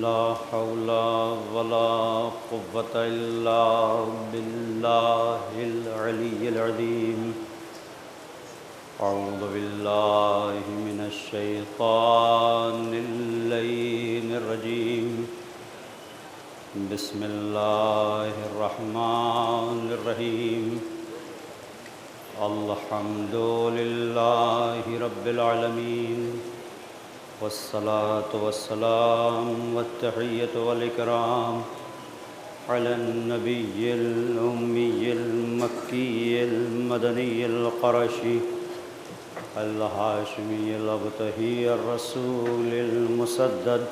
لا حول ولا قوة إلا بالله العلي العظيم. أعوذ بالله من الشيطان اللعين الرجيم. بسم الله الرحمن الرحيم. الحمد لله رب العالمين، والصلاة والسلام والتحية والإكرام على النبي الأمي المكي المدني القرشي الهاشمي الأبتهي الرسول المسدد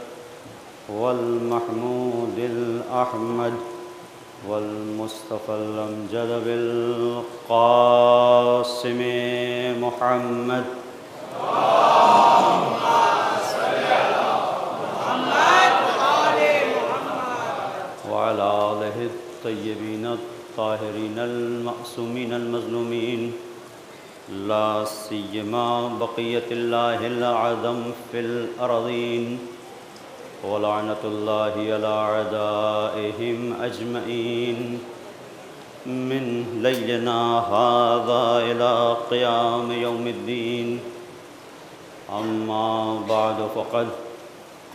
والمحمود الأحمد والمصطفى الأمجد بالقاسم محمد وعلى آله الطيبين الطاهرين المعصومين المظلومين، لا سيما بقية الله الأعظم في الأرضين، ولعنة الله على أعدائهم أجمعين من ليلنا هذا إلى قيام يوم الدين. أما بعد، فقد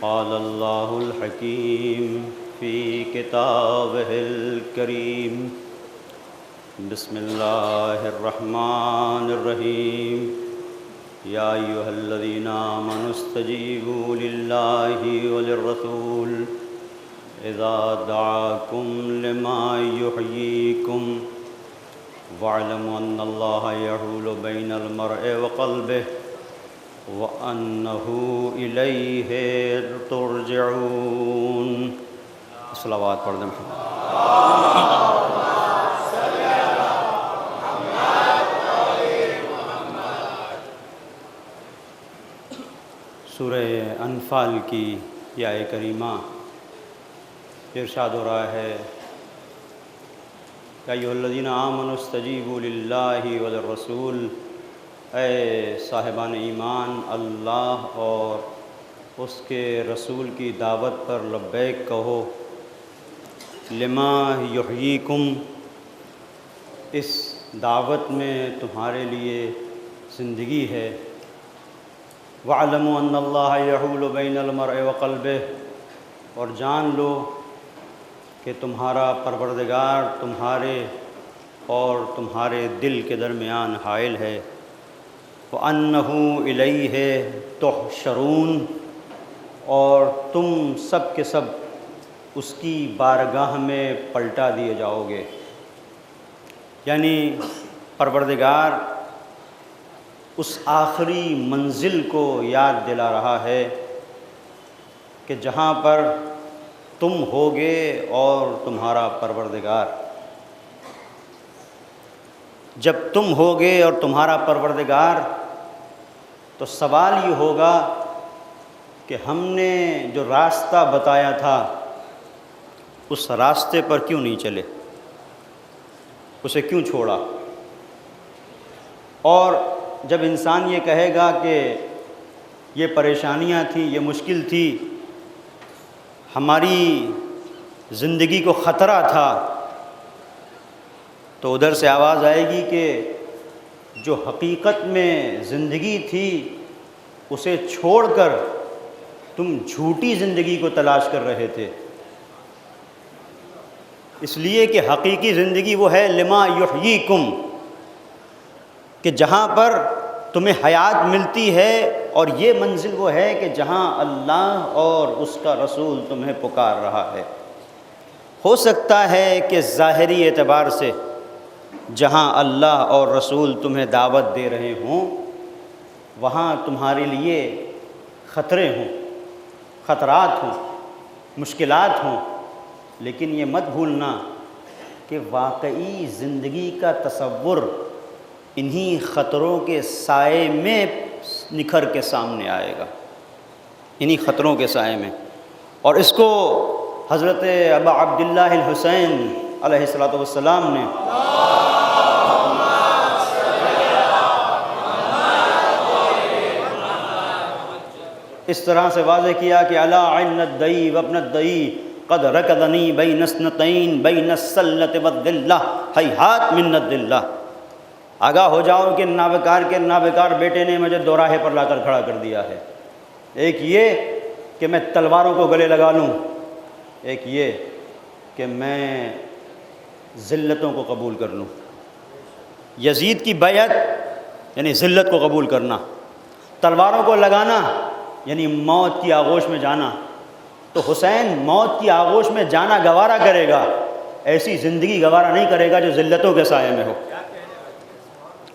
قال الله الحكيم في كتابه الكريم. بسم الله الرحمن الرحيم. يا أيها الذين آمنوا استجيبوا لله وللرسول إذا دعاكم لما يحييكم واعلموا أن الله يحول بين المرء وقلبه وأنه إليه ترجعون. صلوات پڑھ دیں. سورہ انفال کی یہ آیت کریمہ ارشاد ہو رہا ہے، یا ایھا الذین آمنوا استجیبوا للہ وللرسول، اے صاحبان ایمان، اللہ اور اس کے رسول کی دعوت پر لبیک کہو. لما یحییکم، اس دعوت میں تمہارے لیے زندگی ہے. وَاعْلَمُوا أَنَّ اللَّهَ يَحُولُ بَيْنَ الْمَرْءِ وَقَلْبِهِ، اور جان لو کہ تمہارا پروردگار تمہارے اور تمہارے دل کے درمیان حائل ہے. وَأَنَّهُ إِلَيْهِ تُحْشَرُونَ، اور تم سب کے سب اس کی بارگاہ میں پلٹا دیے جاؤ گے. یعنی پروردگار اس آخری منزل کو یاد دلا رہا ہے کہ جہاں پر تم ہوگے اور تمہارا پروردگار. جب تم ہوگے اور تمہارا پروردگار، تو سوال یہ ہوگا کہ ہم نے جو راستہ بتایا تھا اس راستے پر کیوں نہیں چلے، اسے کیوں چھوڑا. اور جب انسان یہ کہے گا کہ یہ پریشانیاں تھیں، یہ مشکل تھی، ہماری زندگی کو خطرہ تھا، تو ادھر سے آواز آئے گی کہ جو حقیقت میں زندگی تھی اسے چھوڑ کر تم جھوٹی زندگی کو تلاش کر رہے تھے. اس لیے کہ حقیقی زندگی وہ ہے لما یحییکم، کہ جہاں پر تمہیں حیات ملتی ہے، اور یہ منزل وہ ہے کہ جہاں اللہ اور اس کا رسول تمہیں پکار رہا ہے. ہو سکتا ہے کہ ظاہری اعتبار سے جہاں اللہ اور رسول تمہیں دعوت دے رہے ہوں وہاں تمہارے لیے خطرے ہوں، خطرات ہوں، مشکلات ہوں، لیکن یہ مت بھولنا کہ واقعی زندگی کا تصور انہی خطروں کے سائے میں نکھر کے سامنے آئے گا، انہی خطروں کے سائے میں. اور اس کو حضرت ابا عبداللہ الحسین علیہ السلام نے اس طرح سے واضح کیا کہ الا عن الدئی وابن الدئی قد رکضنی بین اثنتین بین السلۃ والذلہ ہیہات من الذلہ، آگاہ ہو جاؤ کہ نابکار کے نابکار بیٹے نے مجھے دوراہے پر لا کر کھڑا کر دیا ہے، ایک یہ کہ میں تلواروں کو گلے لگا لوں، ایک یہ کہ میں ذلتوں کو قبول کر لوں۔ یزید کی بیعت یعنی ذلت کو قبول کرنا، تلواروں کو لگانا یعنی موت کی آغوش میں جانا۔ تو حسین موت کی آغوش میں جانا گوارا کرے گا، ایسی زندگی گوارا نہیں کرے گا جو ذلتوں کے سائے میں ہو،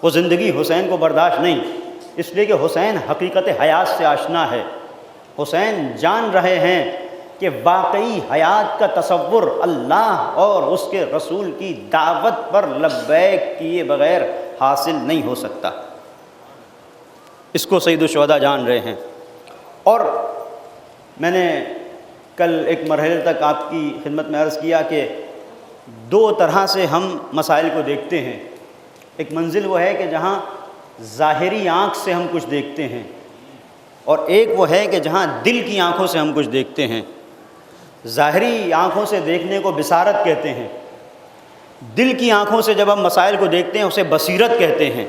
وہ زندگی حسین کو برداشت نہیں، اس لیے کہ حسین حقیقت حیات سے آشنا ہے۔ حسین جان رہے ہیں کہ واقعی حیات کا تصور اللہ اور اس کے رسول کی دعوت پر لبیک کیے بغیر حاصل نہیں ہو سکتا، اس کو سید الشہداء جان رہے ہیں۔ اور میں نے کل ایک مرحلے تک آپ کی خدمت میں عرض کیا کہ دو طرح سے ہم مسائل کو دیکھتے ہیں، ایک منزل وہ ہے کہ جہاں ظاہری آنکھ سے ہم کچھ دیکھتے ہیں، اور ایک وہ ہے کہ جہاں دل کی آنکھوں سے ہم کچھ دیکھتے ہیں۔ ظاہری آنکھوں سے دیکھنے کو بصارت کہتے ہیں، دل کی آنکھوں سے جب ہم مسائل کو دیکھتے ہیں اسے بصیرت کہتے ہیں۔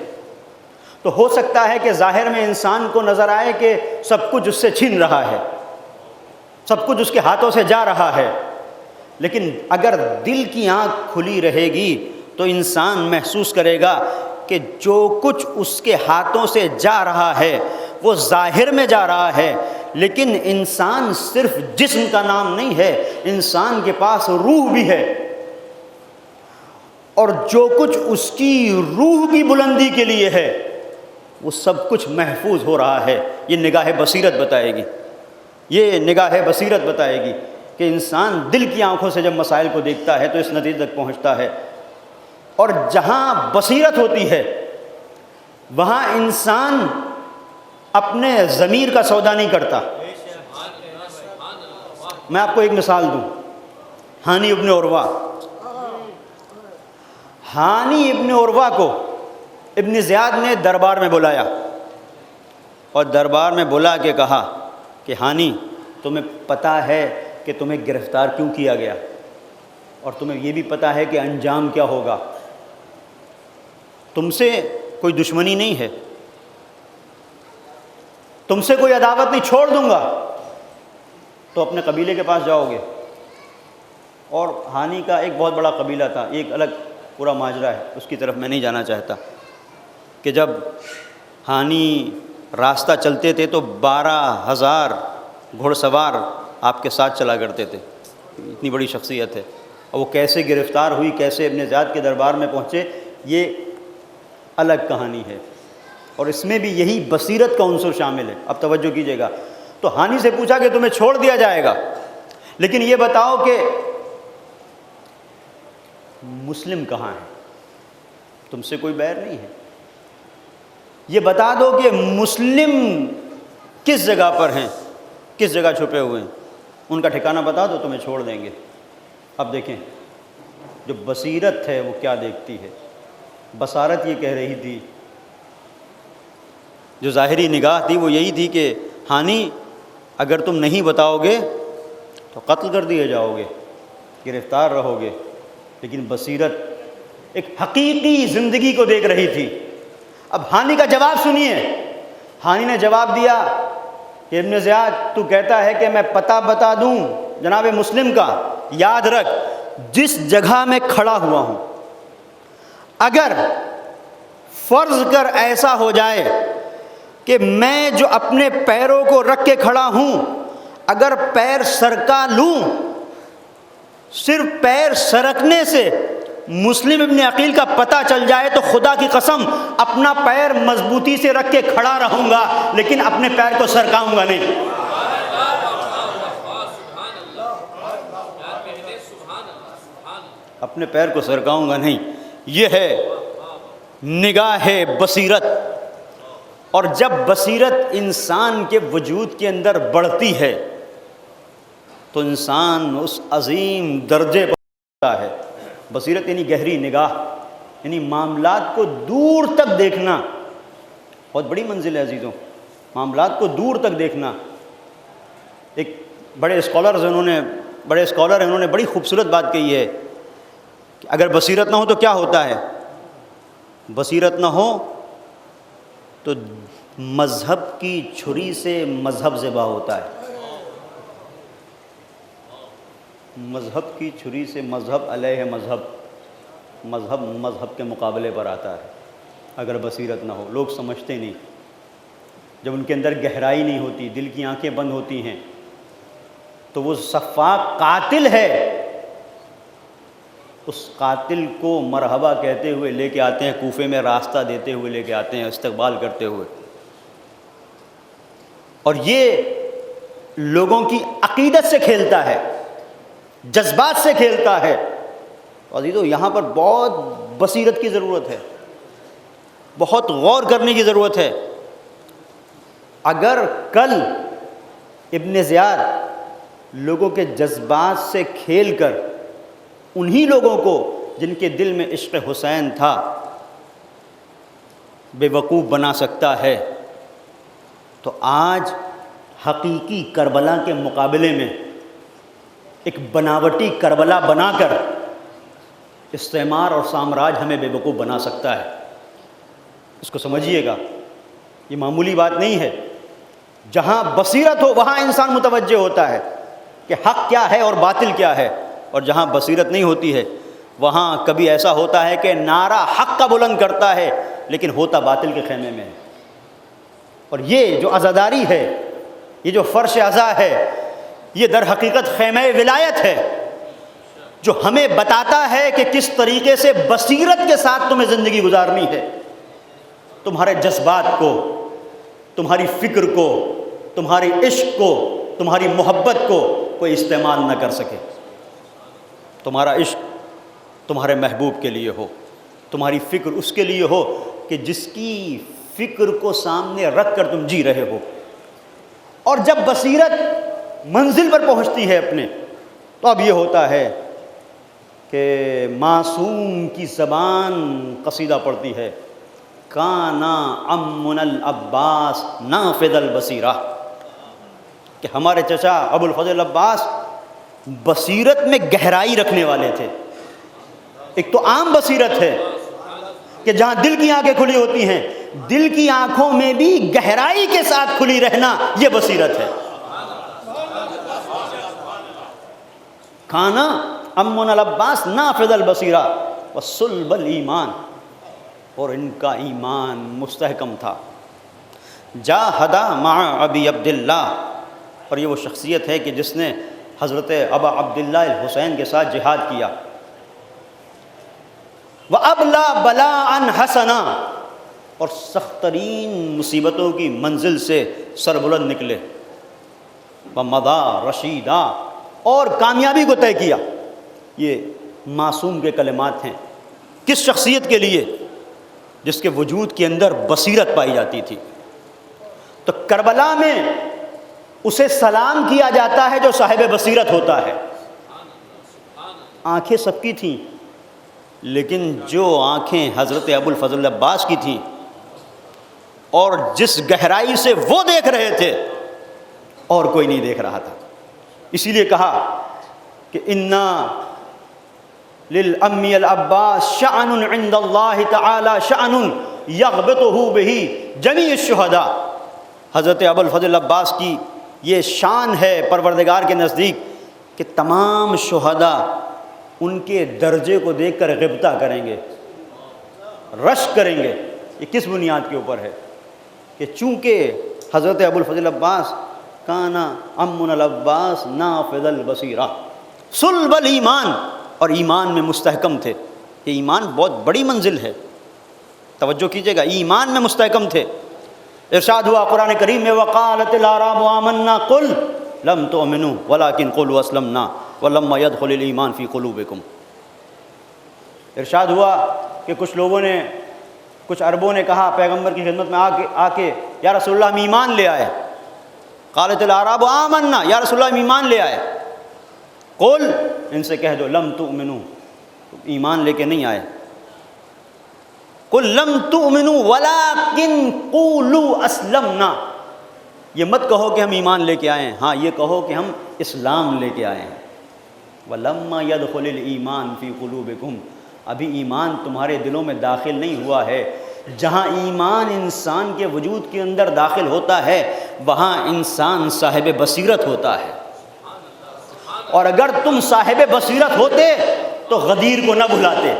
تو ہو سکتا ہے کہ ظاہر میں انسان کو نظر آئے کہ سب کچھ اس سے چھن رہا ہے، سب کچھ اس کے ہاتھوں سے جا رہا ہے، لیکن اگر دل کی آنکھ کھلی رہے گی تو انسان محسوس کرے گا کہ جو کچھ اس کے ہاتھوں سے جا رہا ہے وہ ظاہر میں جا رہا ہے، لیکن انسان صرف جسم کا نام نہیں ہے، انسان کے پاس روح بھی ہے، اور جو کچھ اس کی روح کی بلندی کے لیے ہے وہ سب کچھ محفوظ ہو رہا ہے۔ یہ نگاہ بصیرت بتائے گی، یہ نگاہ بصیرت بتائے گی کہ انسان دل کی آنکھوں سے جب مسائل کو دیکھتا ہے تو اس نتیجے تک پہنچتا ہے۔ اور جہاں بصیرت ہوتی ہے وہاں انسان اپنے ضمیر کا سودا نہیں کرتا۔ میں آپ کو ایک مثال دوں، ہانی ابن عروہ، ہانی ابن عروہ کو ابن زیاد نے دربار میں بلایا اور دربار میں بلا کے کہا کہ ہانی، تمہیں پتہ ہے کہ تمہیں گرفتار کیوں کیا گیا، اور تمہیں یہ بھی پتہ ہے کہ انجام کیا ہوگا، تم سے کوئی دشمنی نہیں ہے، تم سے کوئی عداوت نہیں، چھوڑ دوں گا تو اپنے قبیلے کے پاس جاؤ گے۔ اور ہانی کا ایک بہت بڑا قبیلہ تھا، ایک الگ پورا ماجرا ہے، اس کی طرف میں نہیں جانا چاہتا، کہ جب ہانی راستہ چلتے تھے تو 12,000 گھوڑ سوار آپ کے ساتھ چلا کرتے تھے، اتنی بڑی شخصیت ہے۔ اور وہ کیسے گرفتار ہوئی، کیسے ابن زیاد کے دربار میں پہنچے، یہ الگ کہانی ہے، اور اس میں بھی یہی بصیرت کا عنصر شامل ہے۔ اب توجہ کیجیے گا، تو ہانی سے پوچھا کہ تمہیں چھوڑ دیا جائے گا، لیکن یہ بتاؤ کہ مسلم کہاں ہے، تم سے کوئی بیر نہیں ہے، یہ بتا دو کہ مسلم کس جگہ پر ہیں، کس جگہ چھپے ہوئے ہیں، ان کا ٹھکانہ بتا دو، تمہیں چھوڑ دیں گے۔ اب دیکھیں جو بصیرت ہے وہ کیا دیکھتی ہے۔ بصارت یہ کہہ رہی تھی، جو ظاہری نگاہ تھی وہ یہی تھی کہ ہانی اگر تم نہیں بتاؤ گے تو قتل کر دیے جاؤ گے، گرفتار رہو گے، لیکن بصیرت ایک حقیقی زندگی کو دیکھ رہی تھی۔ اب ہانی کا جواب سنیے، ہانی نے جواب دیا کہ ابن زیاد تو کہتا ہے کہ میں پتہ بتا دوں جناب مسلم کا، یاد رکھ جس جگہ میں کھڑا ہوا ہوں، اگر فرض کر ایسا ہو جائے کہ میں جو اپنے پیروں کو رکھ کے کھڑا ہوں اگر پیر سرکا لوں، صرف پیر سرکنے سے مسلم ابن عقیل کا پتہ چل جائے تو خدا کی قسم اپنا پیر مضبوطی سے رکھ کے کھڑا رہوں گا، لیکن اپنے پیر کو سرکاؤں گا نہیں۔ اپنے پیر کو سرکاؤں گا نہیں، یہ ہے نگاہ بصیرت۔ اور جب بصیرت انسان کے وجود کے اندر بڑھتی ہے تو انسان اس عظیم درجے پر پہنچتا ہے۔ بصیرت یعنی گہری نگاہ، یعنی معاملات کو دور تک دیکھنا، بہت بڑی منزل ہے عزیزوں، معاملات کو دور تک دیکھنا۔ ایک بڑے اسکالر ہیں، انہوں نے بڑی خوبصورت بات کہی ہے کہ اگر بصیرت نہ ہو تو کیا ہوتا ہے؟ بصیرت نہ ہو تو مذہب کی چھری سے مذہب ذبح ہوتا ہے، مذہب کی چھری سے مذہب علیہ مذہب کے مقابلے پر آتا ہے اگر بصیرت نہ ہو۔ لوگ سمجھتے نہیں، جب ان کے اندر گہرائی نہیں ہوتی، دل کی آنکھیں بند ہوتی ہیں، تو وہ سفاک قاتل ہے، اس قاتل کو مرحبا کہتے ہوئے لے کے آتے ہیں کوفے میں، راستہ دیتے ہوئے لے کے آتے ہیں، استقبال کرتے ہوئے، اور یہ لوگوں کی عقیدت سے کھیلتا ہے، جذبات سے کھیلتا ہے۔ عزیزو، یہاں پر بہت بصیرت کی ضرورت ہے، بہت غور کرنے کی ضرورت ہے۔ اگر کل ابن زیاد لوگوں کے جذبات سے کھیل کر انہی لوگوں کو جن کے دل میں عشق حسین تھا بے وقوف بنا سکتا ہے، تو آج حقیقی کربلا کے مقابلے میں ایک بناوٹی کربلا بنا کر استعمار اور سامراج ہمیں بے وقوف بنا سکتا ہے۔ اس کو سمجھیے گا، یہ معمولی بات نہیں ہے۔ جہاں بصیرت ہو وہاں انسان متوجہ ہوتا ہے کہ حق کیا ہے اور باطل کیا ہے، اور جہاں بصیرت نہیں ہوتی ہے وہاں کبھی ایسا ہوتا ہے کہ نعرہ حق کا بلند کرتا ہے لیکن ہوتا باطل کے خیمے میں ہے۔ اور یہ جو عزاداری ہے، یہ جو فرش عزا ہے، یہ در حقیقت خیمہ ولایت ہے جو ہمیں بتاتا ہے کہ کس طریقے سے بصیرت کے ساتھ تمہیں زندگی گزارنی ہے۔ تمہارے جذبات کو، تمہاری فکر کو، تمہاری عشق کو، تمہاری محبت کو کوئی استعمال نہ کر سکے۔ تمہارا عشق تمہارے محبوب کے لیے ہو، تمہاری فکر اس کے لیے ہو کہ جس کی فکر کو سامنے رکھ کر تم جی رہے ہو۔ اور جب بصیرت منزل پر پہنچتی ہے اپنے، تو اب یہ ہوتا ہے کہ معصوم کی زبان قصیدہ پڑھتی ہے، کانا امن العباس نافذ البصیرہ، کہ ہمارے چچا ابو الفضل عباس بصیرت میں گہرائی رکھنے والے تھے۔ ایک تو عام بصیرت ہے کہ جہاں دل کی آنکھیں کھلی ہوتی ہیں، دل کی آنکھوں میں بھی گہرائی کے ساتھ کھلی رہنا، یہ بصیرت ہے۔ کھانا امن العباس نافذ البصیرہ وصلب الایمان، اور ان کا ایمان مستحکم تھا۔ جاہدہ مع ابی عبداللہ، اور یہ وہ شخصیت ہے کہ جس نے حضرت ابا عبداللہ الحسین کے ساتھ جہاد کیا۔ وَأَبْلَى بَلَاءً حَسَنًا، اور سخت ترین مصیبتوں کی منزل سے سربلند نکلے۔ وَمَضَى رَشِيدًا، اور کامیابی کو طے کیا۔ یہ معصوم کے کلمات ہیں کس شخصیت کے لیے؟ جس کے وجود کے اندر بصیرت پائی جاتی تھی۔ تو کربلا میں اسے سلام کیا جاتا ہے جو صاحب بصیرت ہوتا ہے۔ آنکھیں سب کی تھیں، لیکن جو آنکھیں حضرت ابو الفضل عباس کی تھیں اور جس گہرائی سے وہ دیکھ رہے تھے اور کوئی نہیں دیکھ رہا تھا، اسی لیے کہا کہ انا للامی العباس شأن عند اللہ تعالی شأن یغبطہ بہ جمیع الشہداء، حضرت ابو الفضل عباس کی یہ شان ہے پروردگار کے نزدیک کہ تمام شہداء ان کے درجے کو دیکھ کر غبطہ کریں گے، رشک کریں گے۔ یہ کس بنیاد کے اوپر ہے؟ کہ چونکہ حضرت ابو الفضل عباس کانا امن العباس نافذ البصیرہ صلب الایمان، اور ایمان میں مستحکم تھے۔ یہ ایمان بہت بڑی منزل ہے، توجہ کیجئے گا، ایمان میں مستحکم تھے۔ ارشاد ہوا قرآن کریم میں، وقالت الاعراب آمنا قل لم تؤمنوا ولکن قولوا اسلمنا ولما يدخل الایمان فی قلوبکم۔ ارشاد ہوا کہ کچھ لوگوں نے، کچھ عربوں نے کہا پیغمبر کی خدمت میں آ کے یا رسول اللہ ہم ایمان لے آئے۔ قالت الاعراب آمنا، یا رسول اللہ ہم ایمان لے آئے۔ قل، ان سے کہہ دو، لم تؤمنوا، ایمان لے کے نہیں آئے۔ قل لم تؤمنوا ولکن قولوا اسلمنا، یہ مت کہو کہ ہم ایمان لے کے آئے ہیں، ہاں یہ کہو کہ ہم اسلام لے کے آئے ہیں۔ وَلَمَّا يَدْخُلِ الْإِيمَانُ فِي قُلُوبِكُمْ، ابھی ایمان تمہارے دلوں میں داخل نہیں ہوا ہے۔ جہاں ایمان انسان کے وجود کے اندر داخل ہوتا ہے وہاں انسان صاحب بصیرت ہوتا ہے، اور اگر تم صاحب بصیرت ہوتے تو غدیر کو نہ بھلاتے۔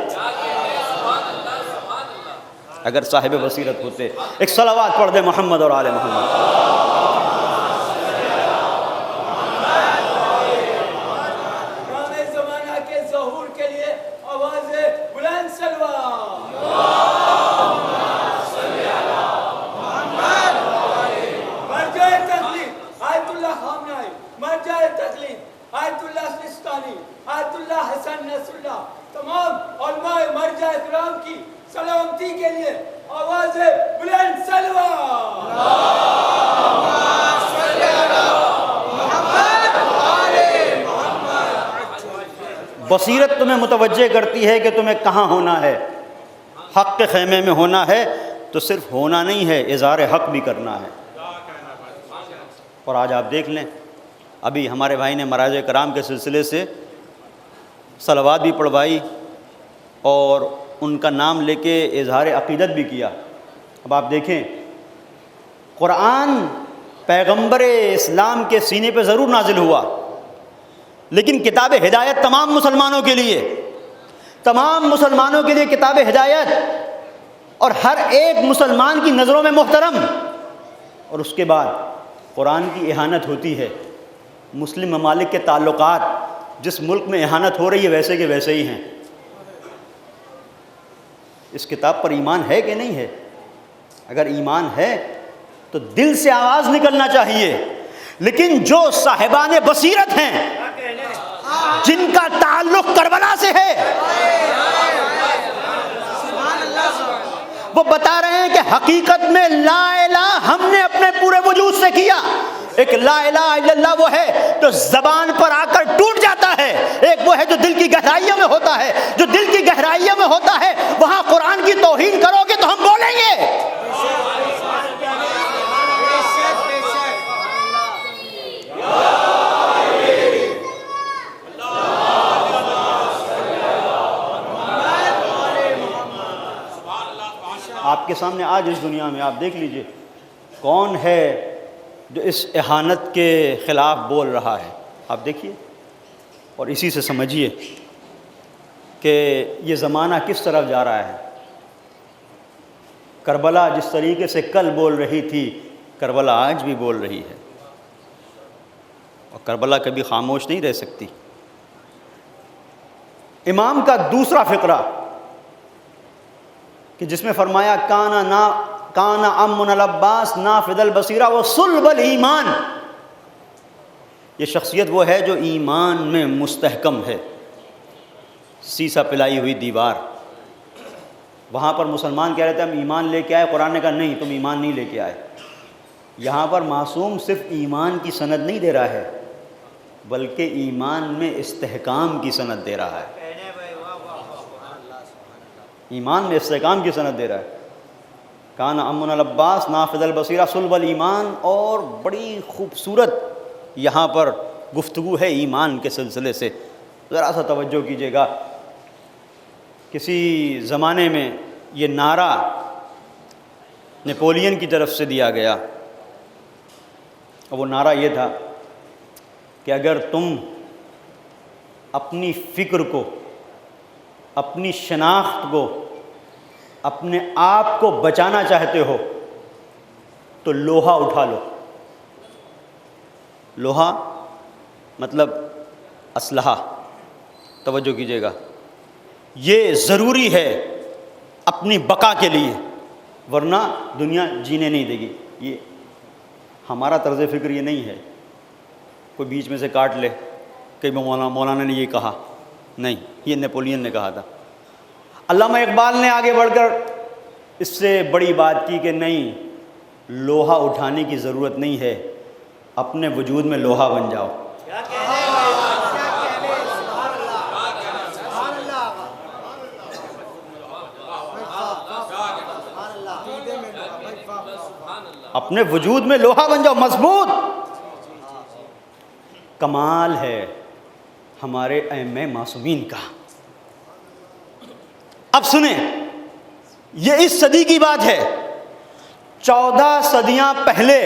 اگر صاحب بصیرت ہوتے، ایک صلوات پڑھ دے محمد اور آل محمد۔ تمام علماء مرجع اکرام کی سلامتی کے لیے آواز بلند صلوات۔ بصیرت تمہیں متوجہ کرتی ہے کہ تمہیں کہاں ہونا ہے، حق کے خیمے میں ہونا ہے تو صرف ہونا نہیں ہے، اظہار حق بھی کرنا ہے۔ اور آج آپ دیکھ لیں، ابھی ہمارے بھائی نے مراجع کرام کے سلسلے سے صلوات بھی پڑھوائی اور ان کا نام لے کے اظہار عقیدت بھی کیا۔ اب آپ دیکھیں، قرآن پیغمبر اسلام کے سینے پہ ضرور نازل ہوا، لیکن کتاب ہدایت تمام مسلمانوں کے لیے، تمام مسلمانوں کے لیے کتاب ہدایت، اور ہر ایک مسلمان کی نظروں میں محترم۔ اور اس کے بعد قرآن کی اہانت ہوتی ہے۔ مسلم ممالک کے تعلقات جس ملک میں اہانت ہو رہی ہے ویسے کے ویسے ہی ہیں۔ اس کتاب پر ایمان ہے کہ نہیں ہے؟ اگر ایمان ہے تو دل سے آواز نکلنا چاہیے، لیکن جو صاحبان بصیرت ہیں، جن کا تعلق کربلا سے ہے، وہ بتا رہے ہیں کہ حقیقت میں لا الہ ہم نے اپنے پورے وجود سے کیا۔ ایک لا الہ الا اللہ وہ ہے جو زبان پر آ کر ٹوٹ جاتا ہے، ایک وہ ہے جو دل کی گہرائیوں میں ہوتا ہے۔ جو دل کی گہرائیوں میں ہوتا ہے وہاں قرآن کی توہین کرو گے تو ہم بولیں گے۔ آپ کے سامنے آج اس دنیا میں آپ دیکھ لیجئے کون ہے جو اس اہانت کے خلاف بول رہا ہے۔ آپ دیکھیے اور اسی سے سمجھیے کہ یہ زمانہ کس طرف جا رہا ہے۔ کربلا جس طریقے سے کل بول رہی تھی، کربلا آج بھی بول رہی ہے، اور کربلا کبھی خاموش نہیں رہ سکتی۔ امام کا دوسرا فقرہ کہ جس میں فرمایا کانا امن العباس نافذ البصیرہ و صلب الایمان، یہ شخصیت وہ ہے جو ایمان میں مستحکم ہے، سیسا پلائی ہوئی دیوار۔ وہاں پر مسلمان کہہ رہے تھے ہم ایمان لے کے آئے، قرآن نے کہا نہیں تم ایمان نہیں لے کے آئے۔ یہاں پر معصوم صرف ایمان کی سند نہیں دے رہا ہے بلکہ ایمان میں استحکام کی سند دے رہا ہے، ایمان میں استحکام کی سند دے رہا ہے۔ کان امن العباس نافذ البصیرہ صلب الایمان، اور بڑی خوبصورت یہاں پر گفتگو ہے ایمان کے سلسلے سے۔ ذرا سا توجہ کیجیے گا، کسی زمانے میں یہ نعرہ نیپولین کی طرف سے دیا گیا، اور وہ نعرہ یہ تھا کہ اگر تم اپنی فکر کو، اپنی شناخت کو، اپنے آپ کو بچانا چاہتے ہو تو لوہا اٹھا لو۔ لوہا مطلب اسلحہ، توجہ کیجیے گا، یہ ضروری ہے اپنی بقا کے لیے، ورنہ دنیا جینے نہیں دے گی۔ یہ ہمارا طرز فکر یہ نہیں ہے، کوئی بیچ میں سے کاٹ لے کہ مولانا نے یہ کہا، نہیں، یہ نیپولین نے کہا تھا۔ علامہ اقبال نے آگے بڑھ کر اس سے بڑی بات کی کہ نہیں، لوہا اٹھانے کی ضرورت نہیں ہے، اپنے وجود میں لوہا بن جاؤ۔ اپنے وجود میں لوہا بن جاؤ، مضبوط۔ کمال ہے ہمارے ائمہ معصومین کا۔ اب سنیں، یہ اس صدی کی بات ہے، 14 صدیاں پہلے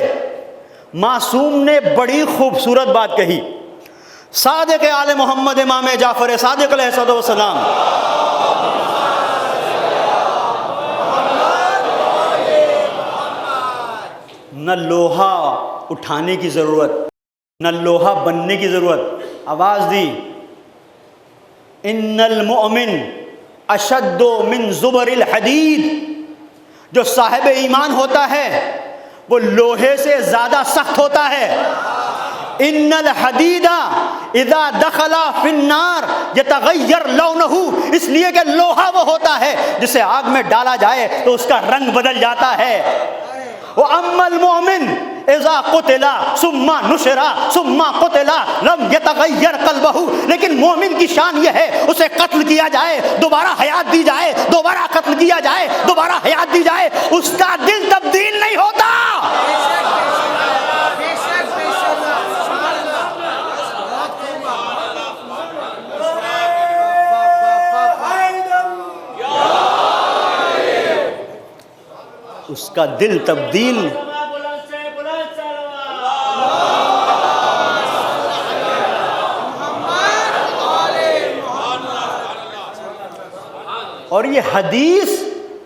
معصوم نے بڑی خوبصورت بات کہی۔ صادق آل محمد امام جعفر صادق علیہ الصلوۃ والسلام، نہ لوہا اٹھانے کی ضرورت، نہ لوہا بننے کی ضرورت، آواز دی، ان المؤمن اشد من زبر الحدید، جو صاحب ایمان ہوتا ہے وہ لوہے سے زیادہ سخت ہوتا ہے۔ ان الحدید اذا دخل فی النار یتغیر لونہ، اس لیے کہ لوہا وہ ہوتا ہے جسے آگ میں ڈالا جائے تو اس کا رنگ بدل جاتا ہے۔ وَأَمَّا الْمُؤْمِنُ اِذَا قُتِلَ ثُمَّ نُشِرَ ثُمَّ قُتِلَ لَمْ يَتَغَيَّرْ قَلْبُهُ، لیکن مومن کی شان یہ ہے اسے قتل کیا جائے، دوبارہ حیات دی جائے، دوبارہ قتل کیا جائے، دوبارہ حیات دی جائے، اس کا دل تبدیل نہیں ہوتا۔ اس کا دل تبدیل اور یہ حدیث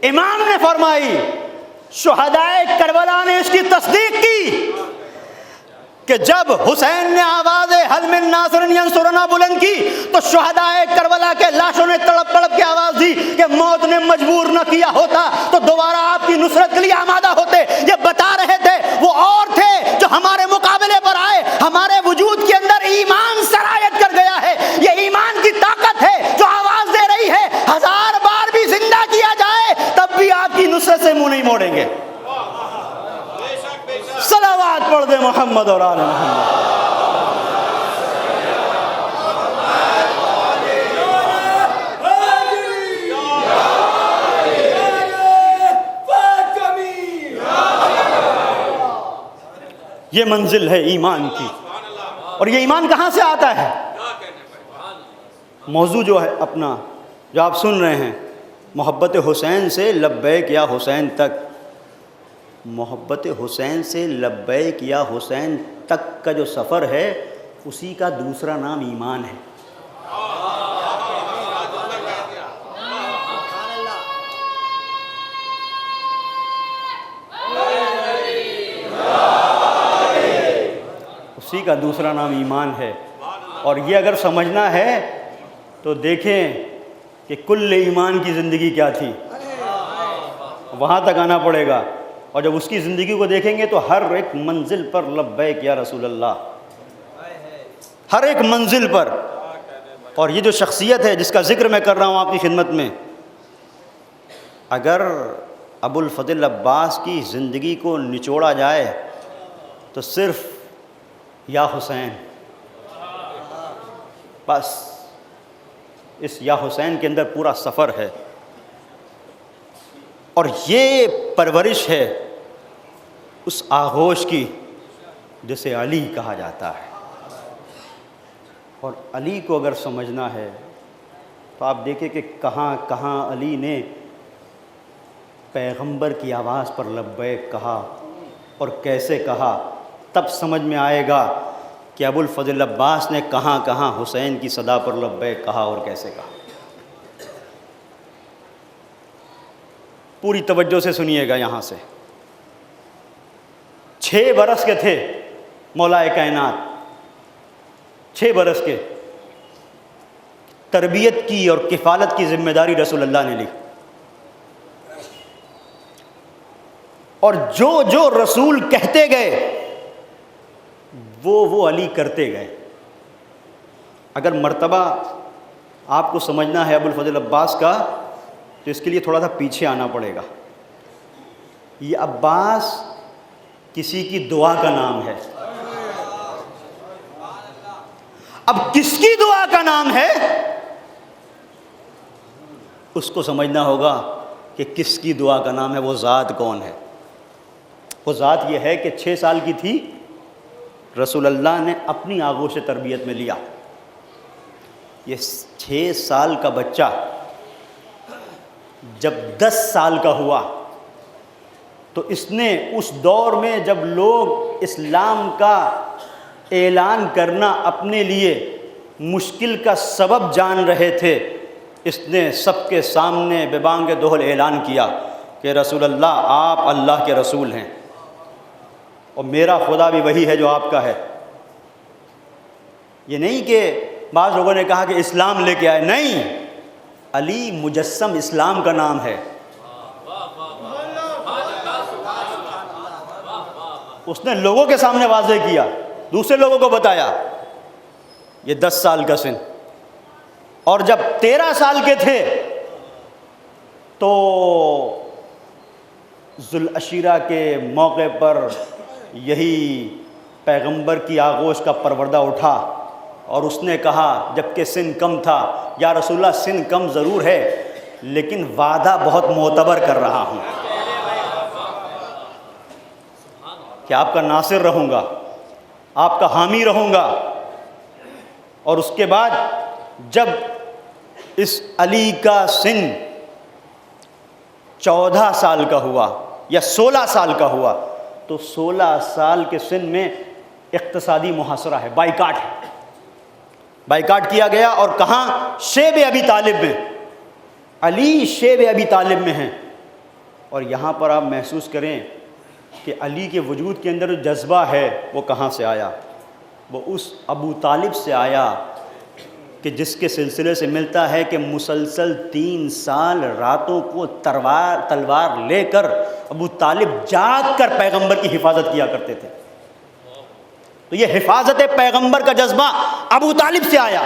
امام نے فرمائی، شہدائے کربلا نے اس کی تصدیق کی کہ جب حسین نے آواز حل من ناصر ینصرنا بلند کی تو شہدائے کربلا کے لاشوں نے تڑپ تڑپ کے آواز دی کہ موت نے مجبور نہ کیا ہوتا تو دوبارہ آپ کی نصرت کے لیے آمادہ ہوتے۔ یہ بتا رہے تھے وہ اور تھے جو ہمارے مقابلے پر آئے، ہمارے وجود کے اندر ایمان سرایت کر گیا ہے، یہ ایمان کی طاقت ہے جو آواز دے رہی ہے 1000 بار بھی زندہ کیا جائے تب بھی آپ کی نصرت سے منہ نہیں موڑیں گے۔ صلوات پڑھ دے محمد اور آل محمد۔ یہ منزل ہے ایمان کی، اور یہ ایمان کہاں سے آتا ہے؟ موضوع جو ہے اپنا جو آپ سن رہے ہیں، محبت حسین سے لبیک یا حسین تک، محبت حسین سے لبیک یا حسین تک کا جو سفر ہے اسی کا دوسرا نام ایمان ہے۔ اسی کا دوسرا نام ایمان ہے، اور یہ اگر سمجھنا ہے تو دیکھیں کہ کل ایمان کی زندگی کیا تھی، وہاں تک آنا پڑے گا، اور جب اس کی زندگی کو دیکھیں گے تو ہر ایک منزل پر لبیک یا رسول اللہ، ہر ایک منزل پر۔ اور یہ جو شخصیت ہے جس کا ذکر میں کر رہا ہوں آپ کی خدمت میں، اگر ابو الفضل عباس کی زندگی کو نچوڑا جائے تو صرف یا حسین، بس اس یا حسین کے اندر پورا سفر ہے، اور یہ پرورش ہے اس آغوش کی جسے علی کہا جاتا ہے۔ اور علی کو اگر سمجھنا ہے تو آپ دیکھیں کہ کہاں کہاں علی نے پیغمبر کی آواز پر لبیک کہا اور کیسے کہا، تب سمجھ میں آئے گا کہ ابو الفضل عباس نے کہاں کہاں حسین کی صدا پر لبیک کہا اور کیسے کہا۔ پوری توجہ سے سنیے گا یہاں سے۔ 6 برس کے تھے مولا کائنات، 6 برس کے، تربیت کی اور کفالت کی ذمہ داری رسول اللہ نے لی، اور جو جو رسول کہتے گئے وہ علی کرتے گئے۔ اگر مرتبہ آپ کو سمجھنا ہے ابو الفضل عباس کا تو اس کے لیے تھوڑا سا پیچھے آنا پڑے گا۔ یہ عباس کسی کی دعا کا نام ہے، اب کس کی دعا کا نام ہے اس کو سمجھنا ہوگا کہ کس کی دعا کا نام ہے، وہ ذات کون ہے۔ وہ ذات یہ ہے کہ 6 سال کی تھی، رسول اللہ نے اپنی آغوش تربیت میں لیا۔ یہ 6 سال کا بچہ جب 10 سال کا ہوا تو اس نے اس دور میں جب لوگ اسلام کا اعلان کرنا اپنے لیے مشکل کا سبب جان رہے تھے، اس نے سب کے سامنے ببانگ دہل اعلان کیا کہ رسول اللہ آپ اللہ کے رسول ہیں اور میرا خدا بھی وہی ہے جو آپ کا ہے۔ یہ نہیں کہ بعض لوگوں نے کہا کہ اسلام لے کے آئے، نہیں، علی مجسم اسلام کا نام ہے۔ اس نے لوگوں کے سامنے واضح کیا، دوسرے لوگوں کو بتایا۔ یہ 10 سال کا سن، اور جب 13 سال کے تھے تو ذوالعشیرہ کے موقع پر یہی پیغمبر کی آغوش کا پروردہ اٹھا اور اس نے کہا، جبکہ سن کم تھا، یا رسول اللہ سن کم ضرور ہے لیکن وعدہ بہت معتبر کر رہا ہوں کہ آپ کا ناصر رہوں گا، آپ کا حامی رہوں گا۔ اور اس کے بعد جب اس علی کا سن 14 سال کا ہوا یا 16 سال کا ہوا تو 16 سال کے سن میں اقتصادی محاصرہ ہے، بائیکاٹ ہے، بائیکاٹ کیا گیا۔ اور کہاں؟ شیب ابی طالب میں، علی شیب ابی طالب میں ہیں۔ اور یہاں پر آپ محسوس کریں کہ علی کے وجود کے اندر جو جذبہ ہے وہ کہاں سے آیا؟ وہ اس ابو طالب سے آیا کہ جس کے سلسلے سے ملتا ہے کہ مسلسل 3 سال راتوں کو تلوار لے کر ابو طالب جاگ کر پیغمبر کی حفاظت کیا کرتے تھے۔ تو یہ حفاظت پیغمبر کا جذبہ ابو طالب سے آیا،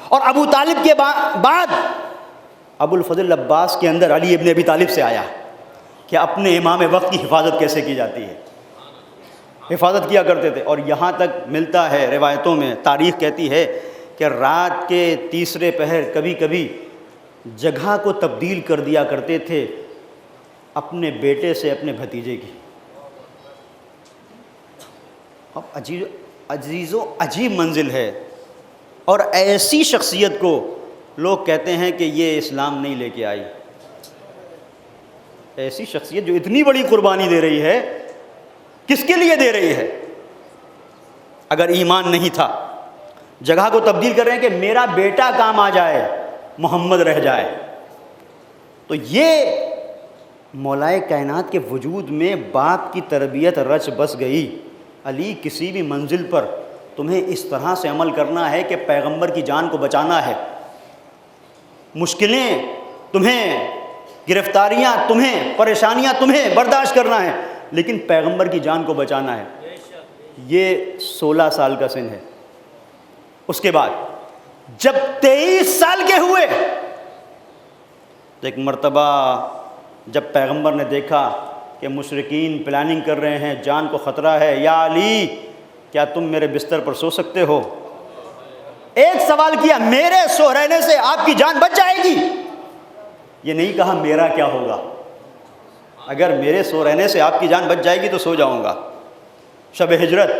اور ابو طالب کے بعد ابو الفضل عباس کے اندر علی ابن ابی طالب سے آیا کہ اپنے امام وقت کی حفاظت کیسے کی جاتی ہے، حفاظت کیا کرتے تھے۔ اور یہاں تک ملتا ہے روایتوں میں، تاریخ کہتی ہے کہ رات کے تیسرے پہر کبھی کبھی جگہ کو تبدیل کر دیا کرتے تھے اپنے بیٹے سے اپنے بھتیجے کی۔ اب عزیز و عجیب منزل ہے، اور ایسی شخصیت کو لوگ کہتے ہیں کہ یہ اسلام نہیں لے کے آئی۔ ایسی شخصیت جو اتنی بڑی قربانی دے رہی ہے، کس کے لیے دے رہی ہے؟ اگر ایمان نہیں تھا، جگہ کو تبدیل کر رہے ہیں کہ میرا بیٹا کام آ جائے، محمد رہ جائے۔ تو یہ مولائے کائنات کے وجود میں باپ کی تربیت رچ بس گئی۔ علی کسی بھی منزل پر تمہیں اس طرح سے عمل کرنا ہے کہ پیغمبر کی جان کو بچانا ہے، مشکلیں تمہیں، گرفتاریاں تمہیں، پریشانیاں تمہیں برداشت کرنا ہے، لیکن پیغمبر کی جان کو بچانا ہے۔ یہ 16 سال کا سن ہے۔ اس کے بعد جب 23 سال کے ہوئے تو ایک مرتبہ جب پیغمبر نے دیکھا کہ مشرکین پلاننگ کر رہے ہیں، جان کو خطرہ ہے، یا علی کیا تم میرے بستر پر سو سکتے ہو؟ ایک سوال کیا، میرے سو رہنے سے آپ کی جان بچ جائے گی؟ یہ نہیں کہا میرا کیا ہوگا، اگر میرے سو رہنے سے آپ کی جان بچ جائے گی تو سو جاؤں گا۔ شب ہجرت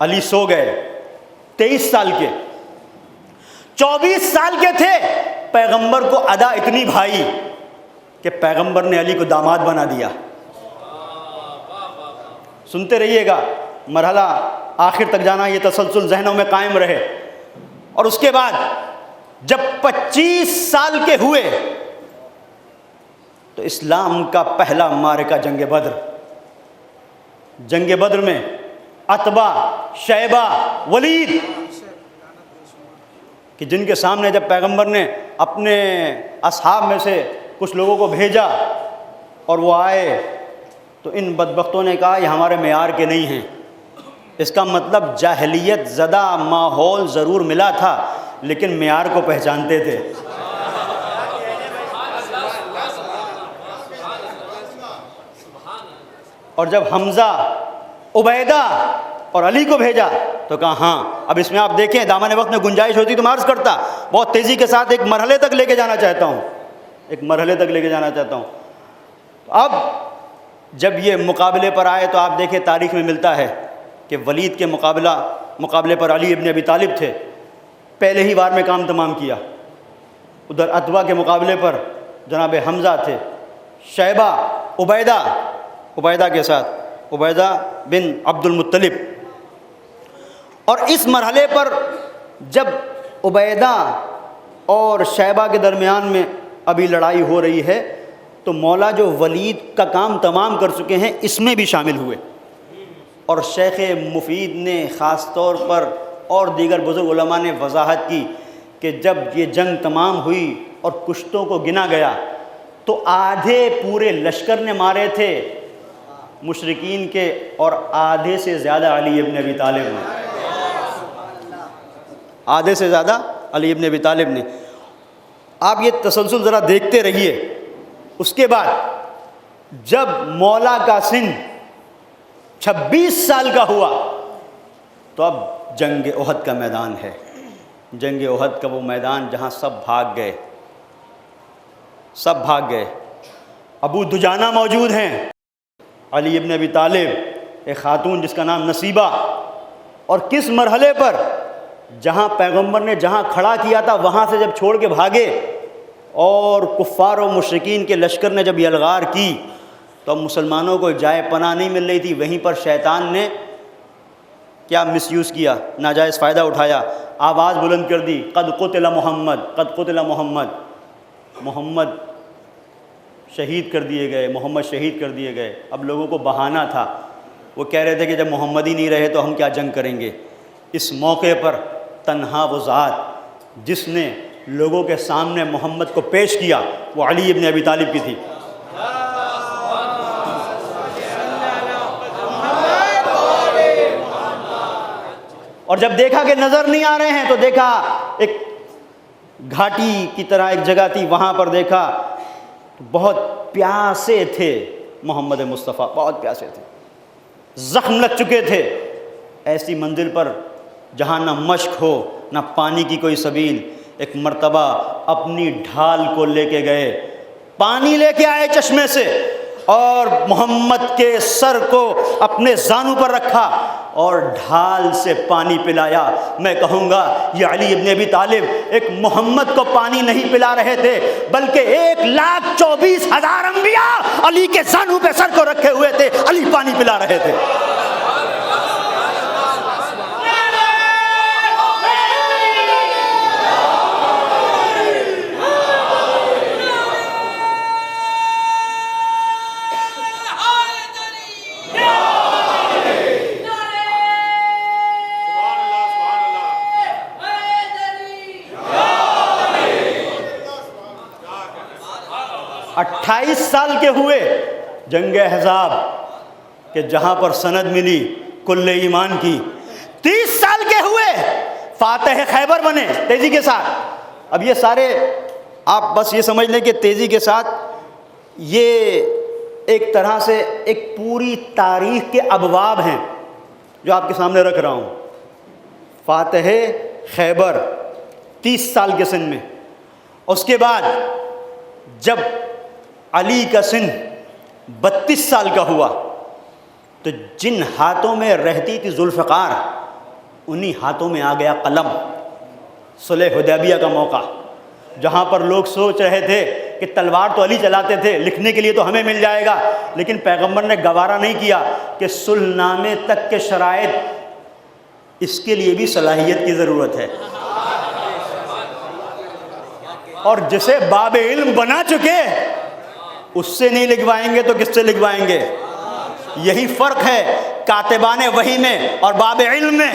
علی سو گئے، 23 سال کے، 24 سال کے تھے، پیغمبر کو ادا اتنی بھائی کہ پیغمبر نے علی کو داماد بنا دیا۔ سنتے رہیے گا، مرحلہ آخر تک جانا، یہ تسلسل ذہنوں میں قائم رہے۔ اور اس کے بعد جب 25 سال کے ہوئے تو اسلام کا پہلا معرکہ جنگ بدر۔ جنگ بدر میں عتبہ، شیبہ، ولید، کہ جن کے سامنے جب پیغمبر نے اپنے اصحاب میں سے کچھ لوگوں کو بھیجا اور وہ آئے تو ان بدبختوں نے کہا یہ ہمارے معیار کے نہیں ہیں۔ اس کا مطلب جاہلیت زدہ ماحول ضرور ملا تھا لیکن معیار کو پہچانتے تھے۔ اور جب حمزہ، عبیدہ اور علی کو بھیجا تو کہا ہاں، اب اس میں آپ دیکھیں دامن وقت میں گنجائش ہوتی تو میں عرض کرتا، بہت تیزی کے ساتھ ایک مرحلے تک لے کے جانا چاہتا ہوں، ایک مرحلے تک لے کے جانا چاہتا ہوں۔ اب جب یہ مقابلے پر آئے تو آپ دیکھیں تاریخ میں ملتا ہے کہ ولید کے مقابلے پر علی ابن ابی طالب تھے، پہلے ہی وار میں کام تمام کیا۔ ادھر عتبہ کے مقابلے پر جناب حمزہ تھے، شیبہ عبیدہ کے ساتھ، عبیدہ بن عبد المطلب۔ اور اس مرحلے پر جب عبیدہ اور شیبہ کے درمیان میں ابھی لڑائی ہو رہی ہے تو مولا جو ولید کا کام تمام کر چکے ہیں اس میں بھی شامل ہوئے، اور شیخ مفید نے خاص طور پر اور دیگر بزرگ علماء نے وضاحت کی کہ جب یہ جنگ تمام ہوئی اور کشتوں کو گنا گیا تو آدھے پورے لشکر نے مارے تھے مشرکین کے، اور آدھے سے زیادہ علی ابن ابی طالب نے، آدھے سے زیادہ علی ابن ابی طالب نے۔ آپ یہ تسلسل ذرا دیکھتے رہیے۔ اس کے بعد جب مولا کا سن 26 سال کا ہوا تو اب جنگ احد کا میدان ہے، جنگ احد کا وہ میدان جہاں سب بھاگ گئے، ابو دجانہ موجود ہیں، علی ابن ابی طالب، ایک خاتون جس کا نام نصیبہ، اور کس مرحلے پر جہاں پیغمبر نے جہاں کھڑا کیا تھا وہاں سے جب چھوڑ کے بھاگے اور کفار و مشرکین کے لشکر نے جب یلغار کی تو اب مسلمانوں کو جائے پناہ نہیں مل رہی تھی۔ وہیں پر شیطان نے کیا مس یوز کیا، ناجائز فائدہ اٹھایا، آواز بلند کر دی، قد قتل محمد، قد قتل محمد، محمد شہید کر دیے گئے، محمد شہید کر دیے گئے۔ اب لوگوں کو بہانہ تھا، وہ کہہ رہے تھے کہ جب محمد ہی نہیں رہے تو ہم کیا جنگ کریں گے۔ اس موقع پر تنہا وہ ذات جس نے لوگوں کے سامنے محمد کو پیش کیا وہ علی ابن ابی طالب کی تھی۔ اور جب دیکھا کہ نظر نہیں آ رہے ہیں تو دیکھا ایک گھاٹی کی طرح ایک جگہ تھی، وہاں پر دیکھا بہت پیاسے تھے محمد مصطفیٰ، بہت پیاسے تھے، زخم لگ چکے تھے۔ ایسی منزل پر جہاں نہ مشک ہو نہ پانی کی کوئی سبیل، ایک مرتبہ اپنی ڈھال کو لے کے گئے، پانی لے کے آئے چشمے سے، اور محمد کے سر کو اپنے زانوں پر رکھا اور ڈھال سے پانی پلایا۔ میں کہوں گا یہ علی ابن ابی طالب ایک محمد کو پانی نہیں پلا رہے تھے بلکہ 1,24,000 انبیاء علی کے زانوں پہ سر کو رکھے ہوئے تھے، علی پانی پلا رہے تھے۔ 28 سال کے ہوئے جنگ احزاب کہ جہاں پر سند ملی کل ایمان کی، 30 سال کے ہوئے فاتح خیبر بنے تیزی کے ساتھ۔ اب یہ سارے آپ بس یہ سمجھ لیں کہ تیزی کے ساتھ یہ ایک طرح سے ایک پوری تاریخ کے ابواب ہیں جو آپ کے سامنے رکھ رہا ہوں۔ فاتح خیبر 30 سال کے سن میں، اس کے بعد جب علی کا سن 32 سال کا ہوا تو جن ہاتھوں میں رہتی تھی ذوالفقار انہی ہاتھوں میں آ گیا قلم۔ صلح حدیبیہ کا موقع جہاں پر لوگ سوچ رہے تھے کہ تلوار تو علی چلاتے تھے، لکھنے کے لیے تو ہمیں مل جائے گا، لیکن پیغمبر نے گوارا نہیں کیا کہ صلح نامے تک کے شرائط، اس کے لیے بھی صلاحیت کی ضرورت ہے۔ اور جسے باب علم بنا چکے اس سے نہیں لکھوائیں گے تو کس سے لکھوائیں گے؟ یہی فرق ہے کاتبان وحی میں اور باب علم میں۔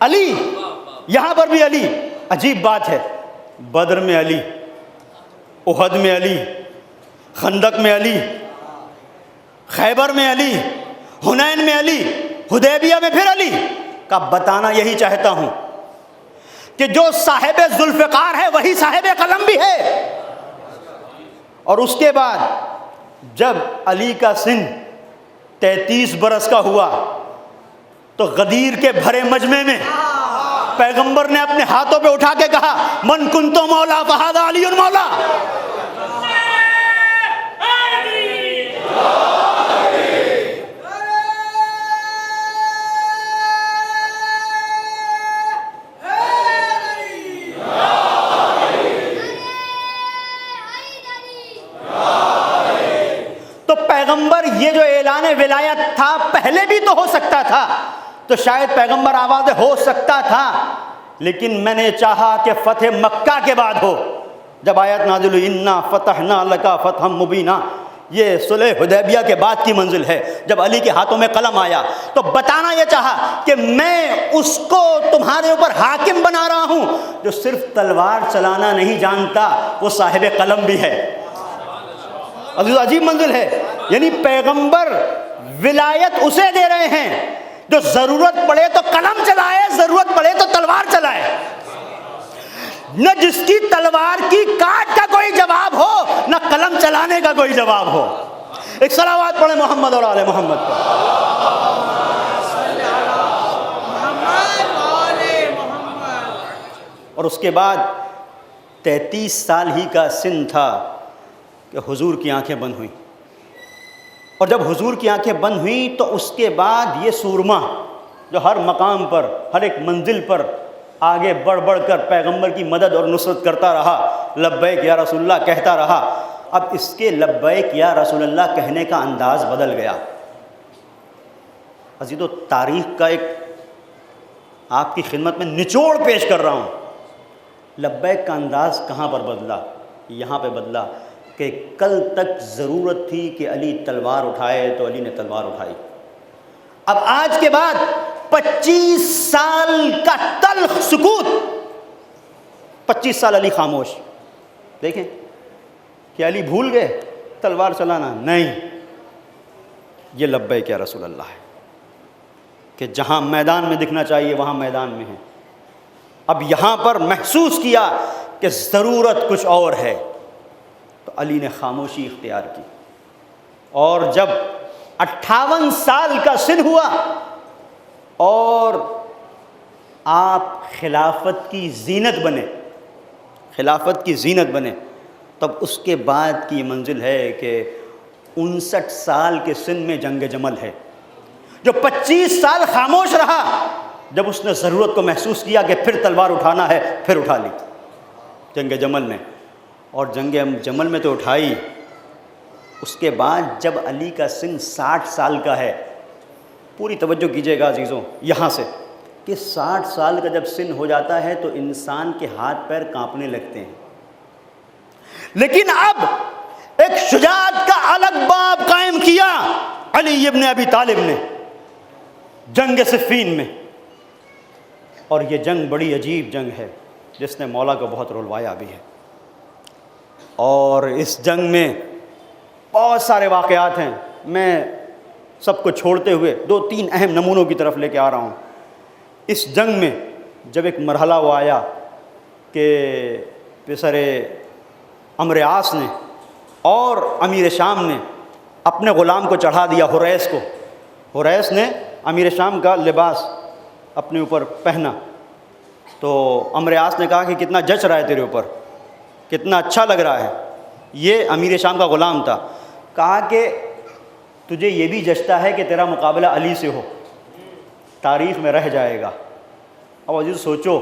علی، یہاں پر بھی علی، عجیب بات ہے، بدر میں علی، احد میں علی، خندق میں علی، خیبر میں علی، حنین میں علی، حدیبیہ میں پھر علی کا بتانا یہی چاہتا ہوں کہ جو صاحب ذوالفقار ہے وہی صاحب قلم بھی ہے۔ اور اس کے بعد جب علی کا سن 33 برس کا ہوا تو غدیر کے بھرے مجمع میں پیغمبر نے اپنے ہاتھوں پہ اٹھا کے کہا من کنتو مولا فہذا علی مولا، تو پیغمبر یہ جو اعلان ولایت تھا پہلے بھی تو ہو سکتا تھا، تو شاید پیغمبر آواز ہو سکتا تھا، لیکن میں نے چاہا کہ فتح مکہ کے بعد ہو، جب آیت نازل ہوئی انا فتحنا لک فتحا مبینا، یہ صلح حدیبیہ کے بعد کی منزل ہے، جب علی کے ہاتھوں میں قلم آیا تو بتانا یہ چاہا کہ میں اس کو تمہارے اوپر حاکم بنا رہا ہوں جو صرف تلوار چلانا نہیں جانتا، وہ صاحب قلم بھی ہے۔ عجیب منزل ہے، یعنی پیغمبر ولایت اسے دے رہے ہیں جو ضرورت پڑے تو قلم چلائے، ضرورت پڑے تو تلوار چلائے، نہ جس کی تلوار کی کاٹ کا کوئی جواب ہو، نہ قلم چلانے کا کوئی جواب ہو۔ ایک صلوات پڑھیں محمد اور آل محمد پر۔ اور اس کے بعد 33 سال ہی کا سن تھا کہ حضور کی آنکھیں بند ہوئیں، اور جب حضور کی آنکھیں بند ہوئیں تو اس کے بعد یہ سورما جو ہر مقام پر، ہر ایک منزل پر آگے بڑھ بڑھ کر پیغمبر کی مدد اور نصرت کرتا رہا، لبیک یا رسول اللہ کہتا رہا، اب اس کے لبیک یا رسول اللہ کہنے کا انداز بدل گیا۔ عزیزو، تاریخ کا ایک آپ کی خدمت میں نچوڑ پیش کر رہا ہوں۔ لبیک کا انداز کہاں پر بدلا؟ یہاں پہ بدلا کہ کل تک ضرورت تھی کہ علی تلوار اٹھائے تو علی نے تلوار اٹھائی، اب آج کے بعد 25 سال کا تلخ سکوت، 25 سال علی خاموش۔ دیکھیں کہ علی بھول گئے تلوار چلانا؟ نہیں، یہ لبیک یا رسول اللہ ہے کہ جہاں میدان میں دکھنا چاہیے وہاں میدان میں ہے۔ اب یہاں پر محسوس کیا کہ ضرورت کچھ اور ہے، تو علی نے خاموشی اختیار کی، اور جب 58 سال کا سن ہوا اور آپ خلافت کی زینت بنے، خلافت کی زینت بنے، تب اس کے بعد کی منزل ہے کہ 59 سال کے سن میں جنگ جمل ہے۔ جو 25 سال خاموش رہا، جب اس نے ضرورت کو محسوس کیا کہ پھر تلوار اٹھانا ہے، پھر اٹھا لی جنگ جمل میں، اور جنگ جمل میں تو اٹھائی۔ اس کے بعد جب علی کا سن 60 سال کا ہے، پوری توجہ کیجیے گا عزیزوں یہاں سے، کہ 60 سال کا جب سن ہو جاتا ہے تو انسان کے ہاتھ پیر کانپنے لگتے ہیں، لیکن اب ایک شجاعت کا الگ باب قائم کیا علی ابن ابی طالب نے جنگ صفین میں، اور یہ جنگ بڑی عجیب جنگ ہے جس نے مولا کو بہت رلوایا بھی ہے، اور اس جنگ میں بہت سارے واقعات ہیں۔ میں سب کو چھوڑتے ہوئے 2-3 اہم نمونوں کی طرف لے کے آ رہا ہوں۔ اس جنگ میں جب ایک مرحلہ وہ آیا کہ پسر عمرو عاص نے اور امیر شام نے اپنے غلام کو چڑھا دیا حریث کو، حریث نے امیر شام کا لباس اپنے اوپر پہنا، تو عمرو عاص نے کہا کہ کتنا جچ رہا ہے تیرے اوپر، کتنا اچھا لگ رہا ہے۔ یہ امیر شام کا غلام تھا۔ کہا کہ تجھے یہ بھی جچتا ہے کہ تیرا مقابلہ علی سے ہو، تاریخ میں رہ جائے گا۔ اب عزیز سوچو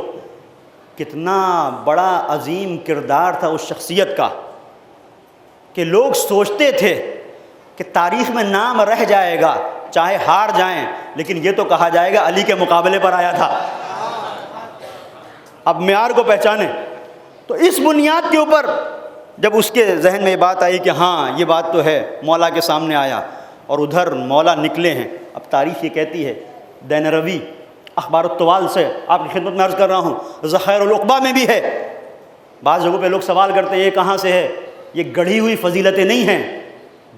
کتنا بڑا عظیم کردار تھا اس شخصیت کا کہ لوگ سوچتے تھے کہ تاریخ میں نام رہ جائے گا، چاہے ہار جائیں، لیکن یہ تو کہا جائے گا علی کے مقابلے پر آیا تھا۔ اب معیار کو پہچانے، تو اس بنیاد کے اوپر جب اس کے ذہن میں یہ بات آئی کہ ہاں یہ بات تو ہے، مولا کے سامنے آیا، اور ادھر مولا نکلے ہیں۔ اب تاریخ یہ کہتی ہے، دینروی اخبار الطوال سے آپ کی خدمت میں عرض کر رہا ہوں، ذخائر العقبہ میں بھی ہے۔ بعض جگہوں پہ لوگ سوال کرتے ہیں یہ کہاں سے ہے؟ یہ گڑھی ہوئی فضیلتیں نہیں ہیں،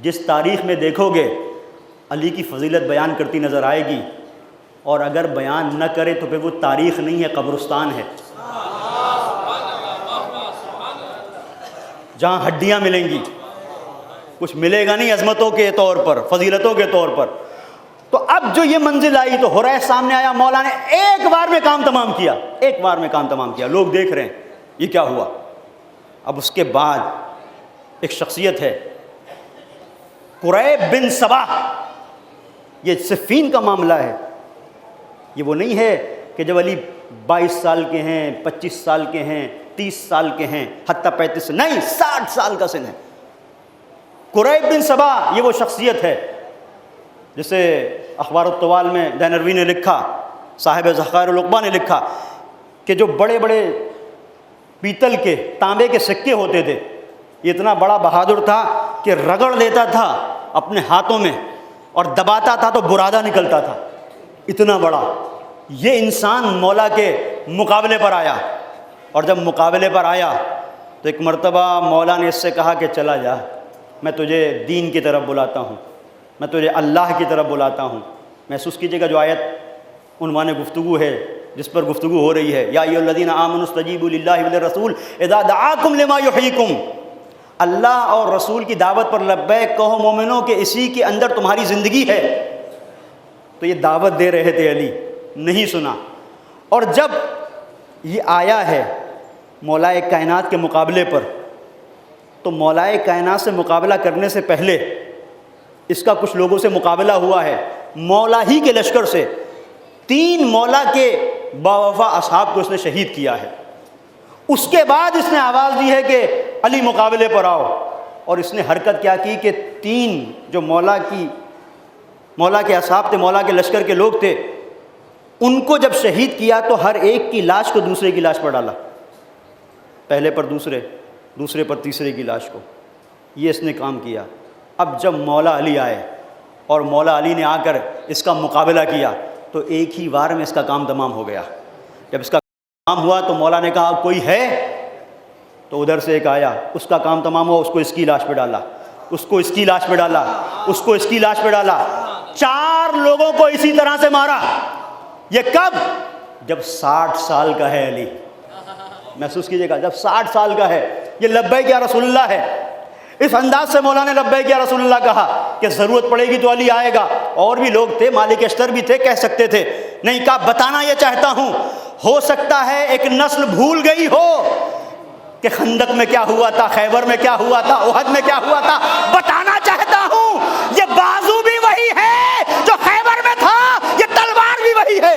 جس تاریخ میں دیکھو گے علی کی فضیلت بیان کرتی نظر آئے گی، اور اگر بیان نہ کرے تو پھر وہ تاریخ نہیں ہے، قبرستان ہے، جہاں ہڈیاں ملیں گی، کچھ ملے گا نہیں عظمتوں کے طور پر، فضیلتوں کے طور پر۔ تو اب جو یہ منزل آئی تو حریث سامنے آیا، مولا نے ایک بار میں کام تمام کیا، ایک بار میں کام تمام کیا، لوگ دیکھ رہے ہیں یہ کیا ہوا۔ اب اس کے بعد ایک شخصیت ہے قریب بن صبا، یہ صفین کا معاملہ ہے. یہ وہ نہیں ہے کہ جب علی 22 سال کے ہیں، 25 سال کے ہیں، 30 سال کے ہیں، حتیٰ 35، نہیں، 60 سال کا سن ہے. قریب بن صبا یہ وہ شخصیت ہے جسے اخبار الطوال میں دینروی نے لکھا، صاحب ذخائر العقبہ نے لکھا کہ جو بڑے بڑے پیتل کے، تانبے کے سکے ہوتے تھے، یہ اتنا بڑا بہادر تھا کہ رگڑ لیتا تھا اپنے ہاتھوں میں اور دباتا تھا تو برادہ نکلتا تھا، اتنا بڑا. یہ انسان مولا کے مقابلے پر آیا، اور جب مقابلے پر آیا تو ایک مرتبہ مولا نے اس سے کہا کہ چلا جا، میں تجھے دین کی طرف بلاتا ہوں، میں تجھے اللہ کی طرف بلاتا ہوں. محسوس کیجیے گا جو آیت عنوان گفتگو ہے، جس پر گفتگو ہو رہی ہے، یا ایھا الذین آمنوا استجیبوا للہ وللرسول اذا دعاکم لما یحییکم. اللہ اور رسول کی دعوت پر لبیک کہو مومنوں کہ اسی کے اندر تمہاری زندگی ہے. تو یہ دعوت دے رہے تھے، علی نہیں سنا. اور جب یہ آیا ہے مولائے کائنات کے مقابلے پر، تو مولائے کائنات سے مقابلہ کرنے سے پہلے اس کا کچھ لوگوں سے مقابلہ ہوا ہے، مولا ہی کے لشکر سے. 3 مولا کے باوفا اصحاب کو اس نے شہید کیا ہے. اس کے بعد اس نے آواز دی ہے کہ علی مقابلے پر آؤ، اور اس نے حرکت کیا کی کہ 3 جو مولا کے اصحاب تھے، مولا کے لشکر کے لوگ تھے، ان کو جب شہید کیا تو ہر ایک کی لاش کو دوسرے کی لاش پر ڈالا، پہلے پر دوسرے، دوسرے پر تیسرے کی لاش کو. یہ اس نے کام کیا. اب جب مولا علی آئے اور مولا علی نے آ کر اس کا مقابلہ کیا تو ایک ہی وار میں اس کا کام تمام ہو گیا. جب اس کا کام ہوا تو مولا نے کہا کوئی ہے؟ تو ادھر سے ایک آیا، اس کا کام تمام ہوا، اس کو اس کی لاش پہ ڈالا، اس کو اس کی لاش پہ ڈالا، اس کو اس کی لاش پہ ڈالا. 4 لوگوں کو اسی طرح سے مارا. یہ کب؟ جب 60 سال کا ہے علی. محسوس کیجئے گا، جب 60 سال کا ہے. یہ لبیک یا رسول اللہ ہے. اس انداز سے مولا نے لبیک یا رسول اللہ کہا کہ ضرورت پڑے گی تو علی آئے گا. اور بھی لوگ تھے، مالک اشتر بھی تھے، کہہ سکتے تھے. نہیں کہا بتانا یہ چاہتا ہوں، ہو سکتا ہے ایک نسل بھول گئی ہو کہ خندق میں کیا ہوا تھا، خیبر میں کیا ہوا تھا، احد میں کیا ہوا تھا. بتانا چاہتا ہوں یہ بازو بھی وہی ہے جو خیبر میں تھا، یہ تلوار بھی وہی ہے.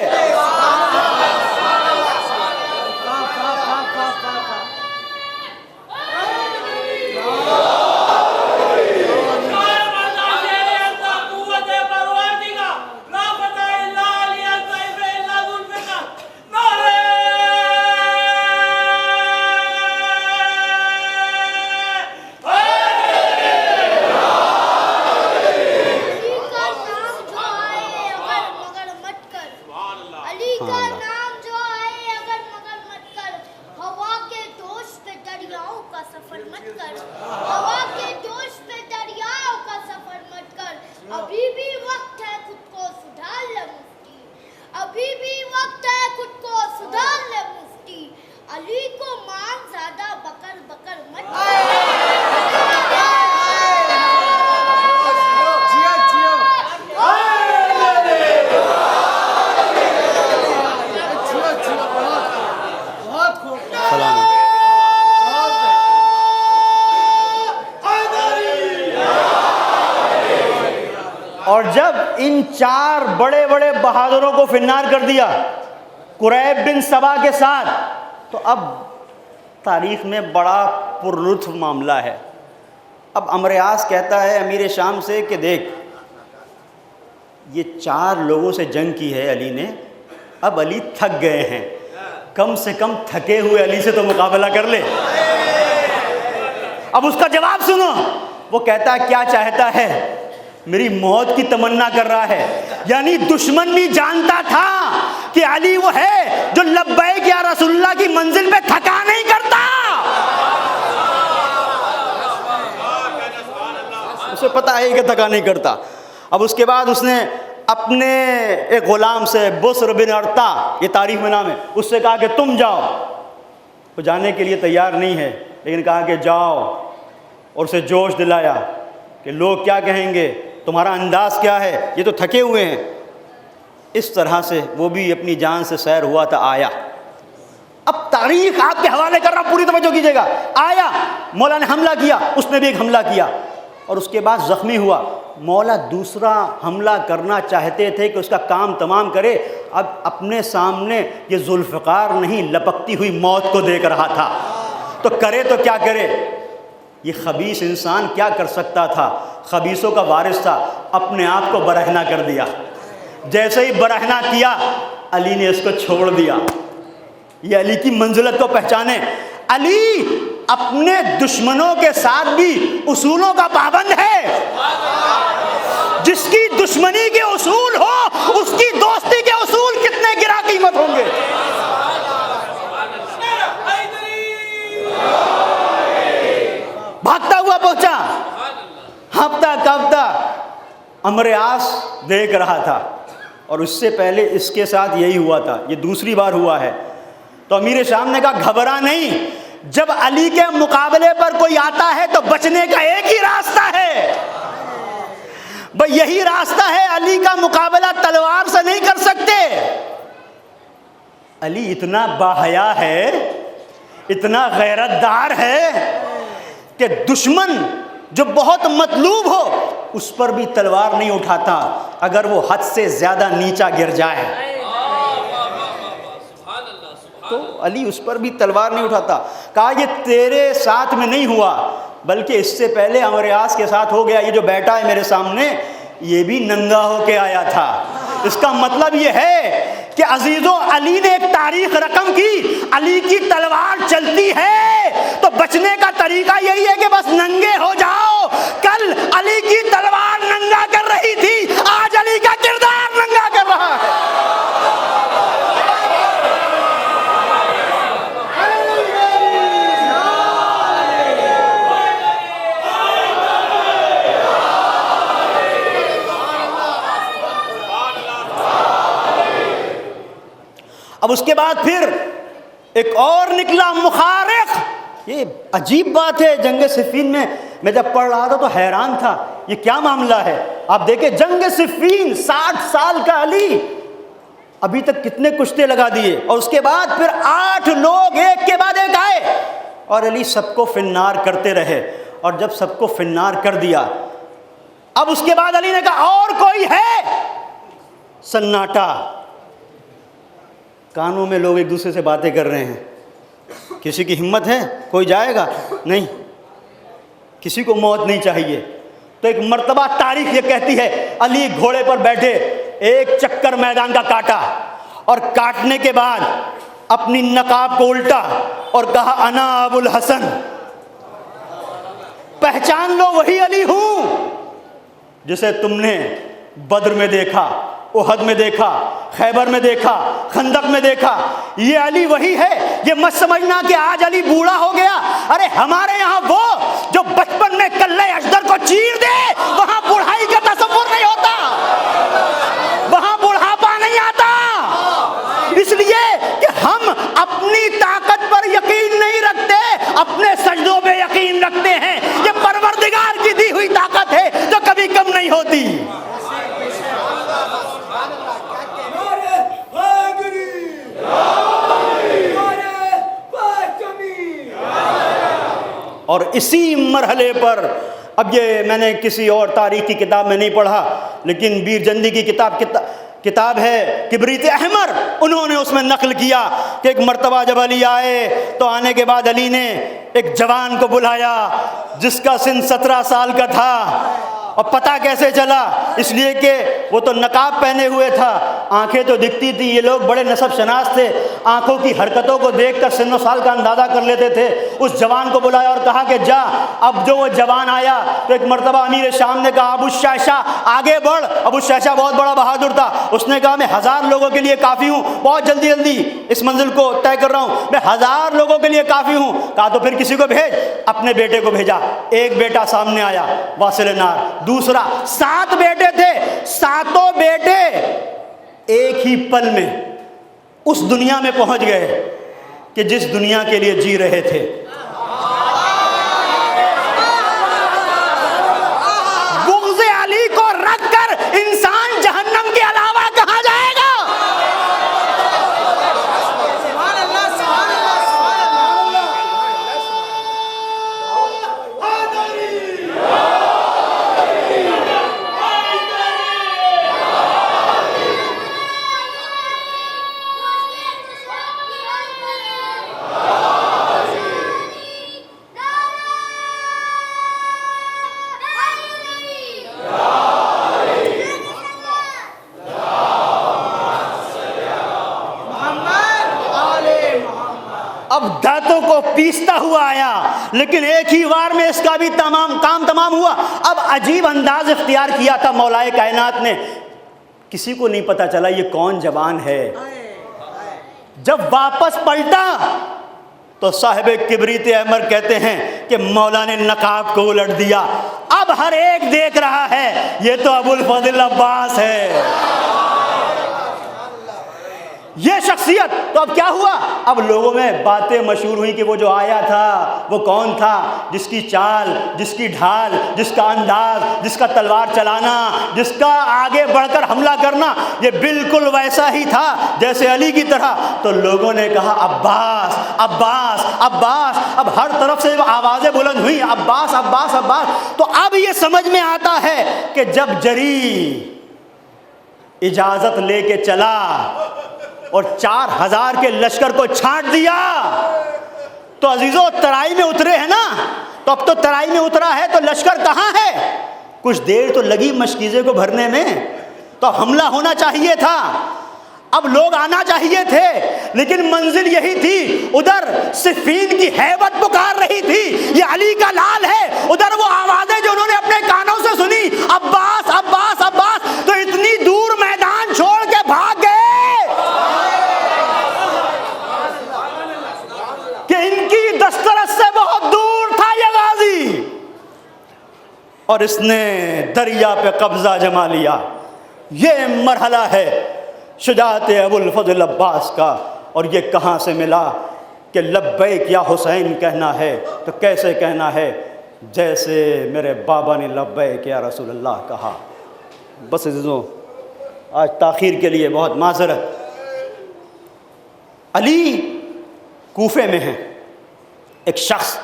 اور جب ان 4 بڑے بڑے بہادروں کو فنار کر دیا قریب بن صبا کے ساتھ، تو اب تاریخ میں بڑا پرلطف معاملہ ہے. اب امریاس کہتا ہے امیر شام سے کہ دیکھ یہ 4 لوگوں سے جنگ کی ہے علی نے، اب علی تھک گئے ہیں، کم سے کم تھکے ہوئے علی سے تو مقابلہ کر لے. اب اس کا جواب سنو، وہ کہتا ہے کیا چاہتا ہے؟ میری موت کی تمنا کر رہا ہے. یعنی دشمن بھی جانتا تھا کہ علی وہ ہے جو لبیک یا رسول اللہ کی منزل پہ تھکا نہیں کرتا. اسے پتا ہے کہ تھکا نہیں کرتا. اب اس کے بعد اس نے اپنے ایک غلام سے، بسر بن ارتا، یہ تاریخ میں نام ہے، اس سے کہا کہ تم جاؤ. وہ جانے کے لیے تیار نہیں ہے، لیکن کہا کہ جاؤ، اور اسے جوش دلایا کہ لوگ کیا کہیں گے، تمہارا انداز کیا ہے، یہ تو تھکے ہوئے ہیں. اس طرح سے وہ بھی اپنی جان سے سیر ہوا تھا. آیا، اب تاریخ آپ کے حوالے کر رہا ہوں، پوری توجہ کیجیے گا. آیا، مولا نے حملہ کیا، اس نے بھی ایک حملہ کیا. اور اس کے بعد زخمی ہوا. مولا دوسرا حملہ کرنا چاہتے تھے کہ اس کا کام تمام کرے. اب اپنے سامنے یہ ذوالفقار نہیں لپکتی ہوئی موت کو دیکھ رہا تھا, تو کرے تو کیا کرے. یہ خبیث انسان کیا کر سکتا تھا, خبیثوں کا وارث تھا, اپنے آپ کو برہنہ کر دیا. جیسے ہی برہنہ کیا علی نے اس کو چھوڑ دیا. یہ علی کی منزلت کو پہچانے. علی اپنے دشمنوں کے ساتھ بھی اصولوں کا پابند ہے. جس کی دشمنی کے اصول ہو اس کی دوستی کے اصول کتنے گرا قیمت ہوں گے. بھاگتا ہوا پہنچا, ہفتہ کاپتا. عمرو عاص دیکھ رہا تھا, اور اس سے پہلے اس کے ساتھ یہی ہوا تھا, یہ دوسری بار ہوا ہے. تو امیر شام نے کہا گھبرا نہیں, جب علی کے مقابلے پر کوئی آتا ہے تو بچنے کا ایک ہی راستہ ہے, بھئی یہی راستہ ہے, علی کا مقابلہ تلوار سے نہیں کر سکتے. علی اتنا باحیا ہے, اتنا غیرت دار ہے کہ دشمن جو بہت مطلوب ہو اس پر بھی تلوار نہیں اٹھاتا اگر وہ حد سے زیادہ نیچا گر جائے. تو علی اس پر بھی تلوار نہیں اٹھاتا. کہا یہ تیرے ساتھ میں نہیں ہوا بلکہ اس سے پہلے عمرو عاص کے ساتھ ہو گیا. یہ جو بیٹھا ہے میرے سامنے یہ بھی ننگا ہو کے آیا تھا. اس کا مطلب یہ ہے کہ عزیزوں علی نے ایک تاریخ رقم کی. علی کی تلوار چلتی ہے تو بچنے کا طریقہ یہی ہے کہ بس ننگے ہو جاؤ. کل علی کی تلوار ننگا کر رہی تھی, آج علی کا کردار ننگا کر رہا ہے. اب اس کے بعد پھر ایک اور نکلا مخارق. یہ عجیب بات ہے, جنگ صفین میں جب پڑھ رہا تھا تو حیران تھا یہ کیا معاملہ ہے. آپ دیکھیں جنگ صفین 60 سال کا علی ابھی تک کتنے کشتے لگا دیے, اور اس کے بعد پھر 8 لوگ ایک کے بعد ایک آئے اور علی سب کو فنار کرتے رہے. اور جب سب کو فنار کر دیا اب اس کے بعد علی نے کہا اور کوئی ہے. سناٹا, کانوں میں لوگ ایک دوسرے سے باتیں کر رہے ہیں. کسی کی ہمت ہے, کوئی جائے گا نہیں, کسی کو موت نہیں چاہیے. تو ایک مرتبہ تاریخ یہ کہتی ہے علی گھوڑے پر بیٹھے ایک چکر میدان کا کاٹا, اور کاٹنے کے بعد اپنی نقاب کو الٹا اور کہا انا ابو الحسن, پہچان لو وہی علی ہوں جسے تم نے بدر میں دیکھا, احد میں دیکھا, خیبر میں دیکھا, خندق میں دیکھا. یہ علی وہی ہے. یہ مت سمجھنا کہ آج علی بوڑھا ہو گیا. ارے ہمارے یہاں وہ جو بچپن میں کلے اشدر کو چیر دے وہاں بوڑھائی کا تصور نہیں ہوتا, وہاں بوڑھاپا نہیں آتا. اس لیے کہ ہم اپنی طاقت پر یقین نہیں رکھتے, اپنے سجدوں پہ یقین رکھتے ہیں. یہ پروردگار کی دی ہوئی طاقت ہے جو کبھی کم نہیں ہوتی. اور اسی مرحلے پر اب یہ میں نے کسی اور تاریخ کی کتاب میں نہیں پڑھا, لیکن بیر جندی کی کتاب ہے کبریت احمر, انہوں نے اس میں نقل کیا کہ ایک مرتبہ جب علی آئے تو آنے کے بعد علی نے ایک جوان کو بلایا جس کا سن 17 سال کا تھا. اور پتہ کیسے چلا؟ اس لیے کہ وہ تو نقاب پہنے ہوئے تھا, آنکھیں تو دکھتی تھی. یہ لوگ بڑے نسب شناس تھے, آنکھوں کی حرکتوں کو دیکھ کر سن و سال کا اندازہ کر لیتے تھے. اس جوان کو بلایا اور کہا کہ جا. اب جو وہ جوان آیا تو ایک مرتبہ امیر شام نے کہا ابو الشیشہ آگے بڑھ. ابو الشیشہ بہت بڑا بہادر تھا, اس نے کہا میں 1000 لوگوں کے لیے کافی ہوں, بہت جلدی اس منزل کو طے کر رہا ہوں, میں 1000 لوگوں کے لیے کافی ہوں. کہا تو پھر کسی کو بھیج. اپنے بیٹے کو بھیجا. ایک بیٹا سامنے آیا واصل نار, دوسرا, 7 بیٹے تھے. 7 بیٹے ایک ہی پل میں اس دنیا میں پہنچ گئے کہ جس دنیا کے لیے جی رہے تھے. بغض علی کو رکھ کر انسان جہنم کے علاوہ کہاں جائے گا؟ اب دانتوں کو پیستا ہوا آیا، لیکن ایک ہی وار میں اس کا بھی کام تمام ہوا۔ اب عجیب انداز اختیار کیا تھا مولا کائنات نے، کسی کو نہیں پتا چلا یہ کون جوان ہے۔ جب واپس پلٹا تو صاحب کبریت احمر کہتے ہیں کہ مولا نے نقاب کو الٹ دیا۔ اب ہر ایک دیکھ رہا ہے یہ تو ابو الفضل عباس ہے، یہ شخصیت۔ تو اب کیا ہوا؟ اب لوگوں میں باتیں مشہور ہوئی کہ وہ جو آیا تھا وہ کون تھا، جس کی چال، جس کی ڈھال، جس کا انداز، جس کا تلوار چلانا، جس کا آگے بڑھ کر حملہ کرنا، یہ بالکل ویسا ہی تھا جیسے علی کی طرح۔ تو لوگوں نے کہا عباس عباس عباس، اب ہر طرف سے آوازیں بلند ہوئیں عباس عباس عباس۔ تو اب یہ سمجھ میں آتا ہے کہ جب جری اجازت لے کے چلا اور 4000 کے لشکر کو چھانٹ دیا تو عزیزو ترائی میں اترے ہیں نا، تو اب تو ترائی میں اترا ہے تو لشکر کہاں ہے؟ کچھ دیر تو لگی مشکیزے کو بھرنے میں، تو حملہ ہونا چاہیے تھا، اب لوگ آنا چاہیے تھے، لیکن منزل یہی تھی۔ ادھر صفین کی ہیبت پکار رہی تھی یہ علی کا لال ہے، ادھر وہ آوازیں جو انہوں نے اپنے کانوں سے سنی عباس عباس عباس، تو اتنی دور میدان چھوڑ کے بھاگ گئے کہ ان کی دسترس سے بہت دور تھا یہ غازی، اور اس نے دریا پہ قبضہ جما لیا۔ یہ مرحلہ ہے شجاعت ابو الفضل عباس کا، اور یہ کہاں سے ملا کہ لبیک یا حسین کہنا ہے تو کیسے کہنا ہے؟ جیسے میرے بابا نے لبیک یا رسول اللہ کہا۔ بس عزیزوں آج تاخیر کے لیے بہت معذرت۔ علی کوفے میں ہیں، ایک شخص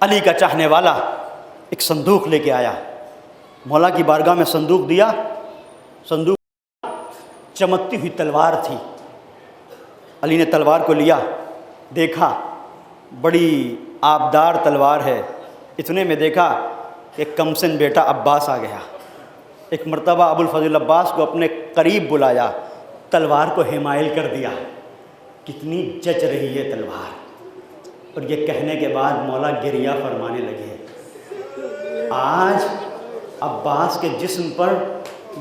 علی کا چاہنے والا ایک صندوق لے کے آیا، مولا کی بارگاہ میں صندوق دیا، صندوق چمکتی ہوئی تلوار تھی۔ علی نے تلوار کو لیا، دیکھا بڑی آبدار تلوار ہے، اتنے میں دیکھا کہ کمسن بیٹا عباس آ گیا۔ ایک مرتبہ ابو الفضل عباس کو اپنے قریب بلایا، تلوار کو حمائل کر دیا، کتنی جچ رہی ہے تلوار، اور یہ کہنے کے بعد مولا گریہ فرمانے لگے، آج عباس کے جسم پر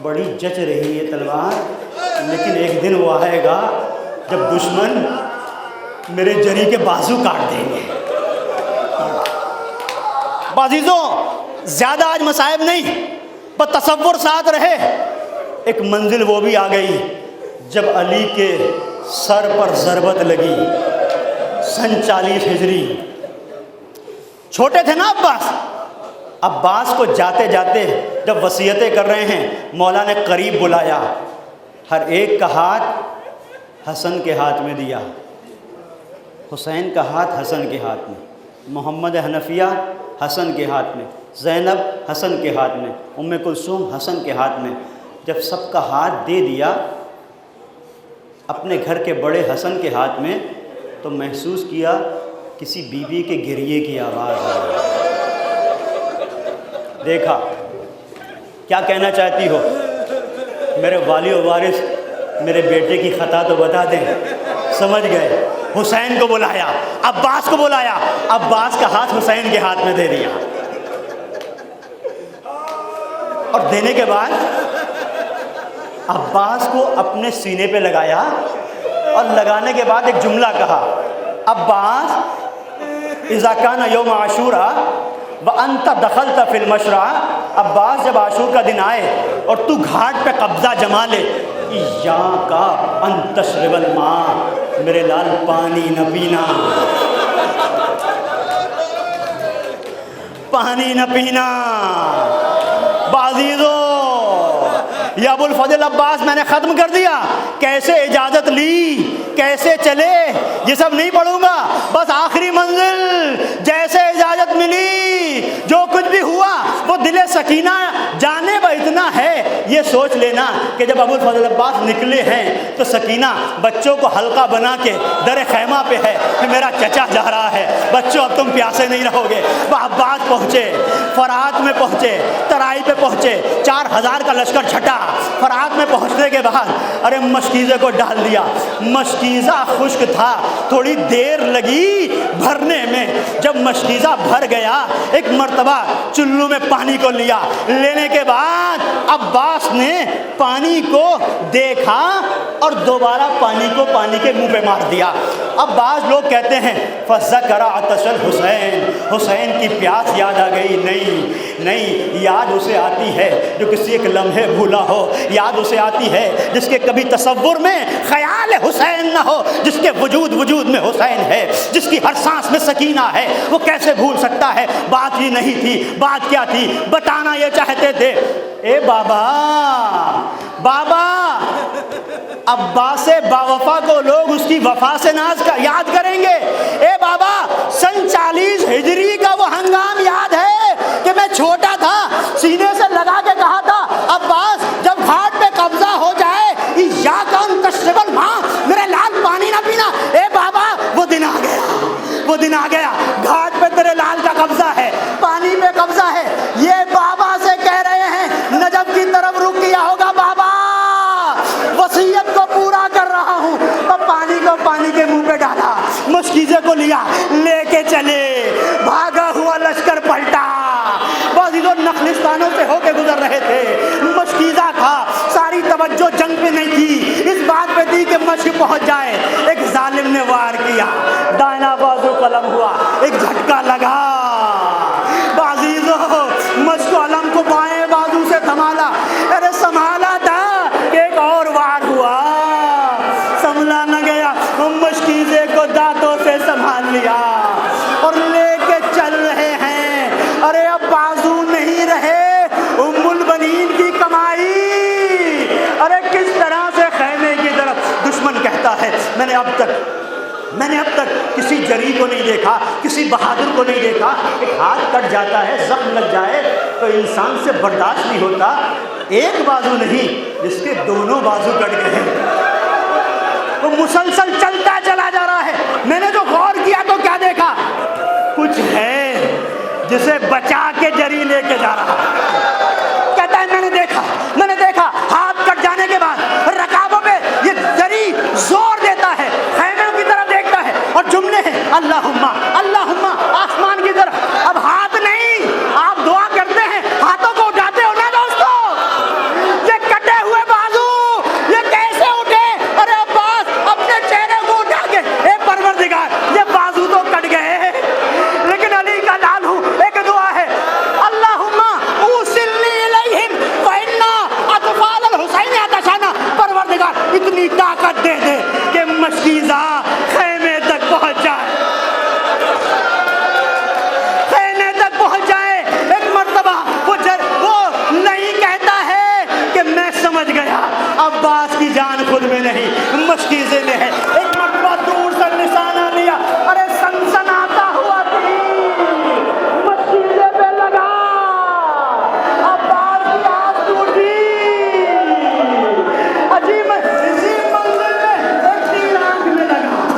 بڑی جچ رہی ہے تلوار، لیکن ایک دن وہ آئے گا جب دشمن میرے جری کے بازو کاٹ دیں گے۔ عزیزوں زیادہ آج مصائب نہیں، پر تصور ساتھ رہے۔ ایک منزل وہ بھی آ گئی جب علی کے سر پر ضربت لگی، سن 40 ہجری، چھوٹے تھے نا عباس کو جاتے جاتے جب وصیتیں کر رہے ہیں، مولا نے قریب بلایا، ہر ایک کا ہاتھ حسن کے ہاتھ میں دیا، حسین کا ہاتھ حسن کے ہاتھ میں، محمد حنفیہ حسن کے ہاتھ میں، زینب حسن کے ہاتھ میں، ام کلثوم حسن کے ہاتھ میں۔ جب سب کا ہاتھ دے دیا اپنے گھر کے بڑے حسن کے ہاتھ میں، تو محسوس کیا کسی بیوی کے گریے کی آواز آئی۔ دیکھا کیا کہنا چاہتی ہو؟ میرے والی و وارث میرے بیٹے کی خطا تو بتا دیں۔ سمجھ گئے، حسین کو بلایا، عباس کو بلایا، عباس کا ہاتھ حسین کے ہاتھ میں دے دیا، اور دینے کے بعد عباس کو اپنے سینے پہ لگایا، اور لگانے کے بعد ایک جملہ کہا، عباس اذا کان یوم عاشوراء وانت دخلت فی المشرع، عباس جب عاشور کا دن آئے اور تو گھاٹ پہ قبضہ جما لے، ایاک ان تشرب الماء، میرے لال پانی نہ پینا، پانی نہ پینا۔ بعزیزو یا ابو الفضل عباس میں نے ختم کر دیا، کیسے اجازت لی، کیسے چلے، یہ سب نہیں پڑھوں گا، بس آخری منزل جیسے اجازت ملی، جو کچھ بھی ہوا وہ دل سکینہ جانب اتنا ہے، یہ سوچ لینا کہ جب ابو الفضل عباس نکلے ہیں تو سکینہ بچوں کو حلقہ بنا کے در خیمہ پہ ہے کہ میرا چچا جا رہا ہے، بچوں اب تم پیاسے نہیں رہو گے۔ وہ عباس پہنچے، فرات میں پہنچے، ترائی پہ پہنچے، 4000 کا لشکر چھٹا۔ فرات میں پہنچنے کے بعد ارے مشکیزے کو ڈال دیا، مشکیزہ خشک تھا، تھوڑی دیر لگی بھرنے میں۔ جب مشکیزہ بھر گیا، ایک مرتبہ چلو میں پانی کو لیا، لینے کے بعد عباس نے پانی کو دیکھا اور دوبارہ پانی کو پانی کے منہ پہ مار دیا۔ اب بعض لوگ کہتے ہیں فذکر عطش الحسین، حسین کی پیاس یاد آ گئی۔ نہیں، یاد اسے آتی ہے جو کسی ایک لمحے بھولا ہو، یاد اسے آتی ہے جس کے کبھی تصور میں خیال حسین نہ ہو، جس کے وجود میں حسین ہے، جس کی ہر سانس میں سکینہ ہے، وہ کیسے بھول سکتا ہے؟ بات ہی نہیں تھی، بات کیا تھی؟ بتانا یہ چاہتے تھے اے بابا عباس باوفا کو لوگ اس کی وفا سے ناز کا یاد کریں گے۔ اے بابا سن 40 ہجری کا وہ ہنگام یاد ہے کہ میں چھوٹا تھا، سینے سے لگا کے کہا تھا عباس جب گھاٹ پہ قبضہ ہو جائے یا کون تشربل ماں میرے لال پانی نہ پینا۔ اے بابا وہ دن آ گیا، گھاٹ پہ تیرے لال کا قبضہ ہے، پانی پہ قبضہ ہے۔ یہ بابا سے کہہ رہے ہیں نجف کی طرف رک گیا ہوگا، بابا وصیت کو پورا کر رہا ہوں۔ اور پانی کو پانی کے منہ پہ ڈالا، مشکیزے کو لیا، لے کے چلے، بھاگا ہوا لشکر پلٹا۔ بازی تو نخلستانوں سے ہو کے گزر رہے تھے، مشکیزہ تھا، ساری توجہ جنگ پہ نہیں تھی، اس بات پہ تھی کہ مشق پہنچ جائے۔ ایک ظالم نے وار کیا، دائنا بازو قلم ہوا، ایک جھٹکا لگا، بازیزو مشق علم کو بائیں بازو سے سنبھالا، ارے سنبھالا تھا کہ ایک اور وار ہوا، سنبھلا نہ گیا، مشکیزے کو دانتوں سے سنبھال لیا اور لے کے چل رہے ہیں۔ ارے اب بازو نہیں رہے، ام البنین کی کمائی۔ ارے کس طرح سے خیمے کی طرف دشمن کہتا ہے میں نے اب تک کسی جری کو نہیں دیکھا، کسی بہادر کو نہیں دیکھا، ایک ہاتھ کٹ جاتا ہے، زخم لگ جائے تو انسان سے برداشت نہیں ہوتا، ایک بازو نہیں جس کے دونوں بازو کٹ گئے، وہ مسلسل چلتا چلا جا رہا ہے۔ میں نے جو غور کیا تو کیا دیکھا، کچھ ہے جسے بچا کے جری لے کے جا رہا، کہتا ہے میں نے دیکھا ہاتھ کٹ جانے کے بعد رکابوں پہ یہ جری زور دیتا ہے، خیموں کی طرف دیکھتا ہے اور جملے ہیں اللہم آسمان کی طرف۔ اب ہاتھ نہیں، آپ دعا کرتے ہیں، ہاتھوں کو اٹھاتے ہو نا دوستو، یہ کٹے ہوئے بازو یہ کیسے اٹھے؟ ارے عباس اپنے چہرے کو اٹھا کے اے پروردگار یہ بازو تو کٹ گئے، لیکن علی کا لال ہوں، ایک دعا ہے اللہم اوصلنی الیہم فإنا اطفال الحسین عطشانہ، پروردگار اتنی طاقت دے دے کہ مشکیزہ خیمے تک پہنچ جائے، ایک مرتبہ وہ نہیں کہتا ہے کہ میں سمجھ گیا عباس کی جان خود میں نہیں مشکیزے میں ہے، ایک مرتبہ دور سے نشانہ لیا، ارے سنسناتا ہوا تیر مشکیزے پہ لگا، عباس کی آنکھ ٹوٹی، عجیب اسی منزل میں ایک تیر آنکھ میں لگا،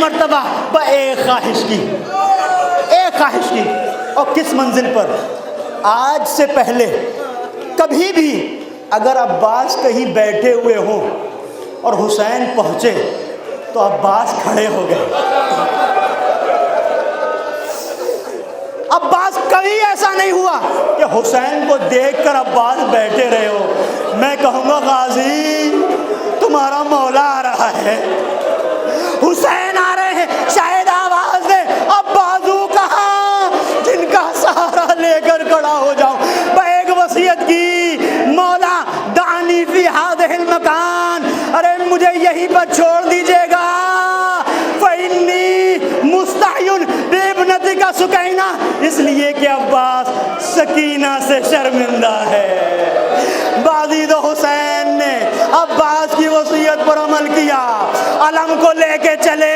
مرتبہ ایک خواہش کی، ایک خواہش کی، اور کس منزل پر؟ آج سے پہلے کبھی بھی اگر عباس کہیں بیٹھے ہوئے ہوں اور حسین پہنچے تو عباس کھڑے ہو گئے۔ عباس کبھی ایسا نہیں ہوا کہ حسین کو دیکھ کر عباس بیٹھے رہے ہو۔ میں کہوں گا غازی تمہارا مولا آ رہا ہے، حسین آ رہے ہیں، شاید آواز دے اب بازو کہاں جن کا سہارا لے کر کھڑا ہو جاؤں۔ ایک وصیت کی، مولا دعنی فی ہذہ المکان، ارے مجھے یہیں پر چھوڑ دیجیے گا، فإنی مستحی بابنتک سکینہ، اس لیے کہ عباس سکینہ سے شرمندہ ہے۔ بازید حسین نے عباس کی وصیت پر عمل کیا، علم کو لے کے چلے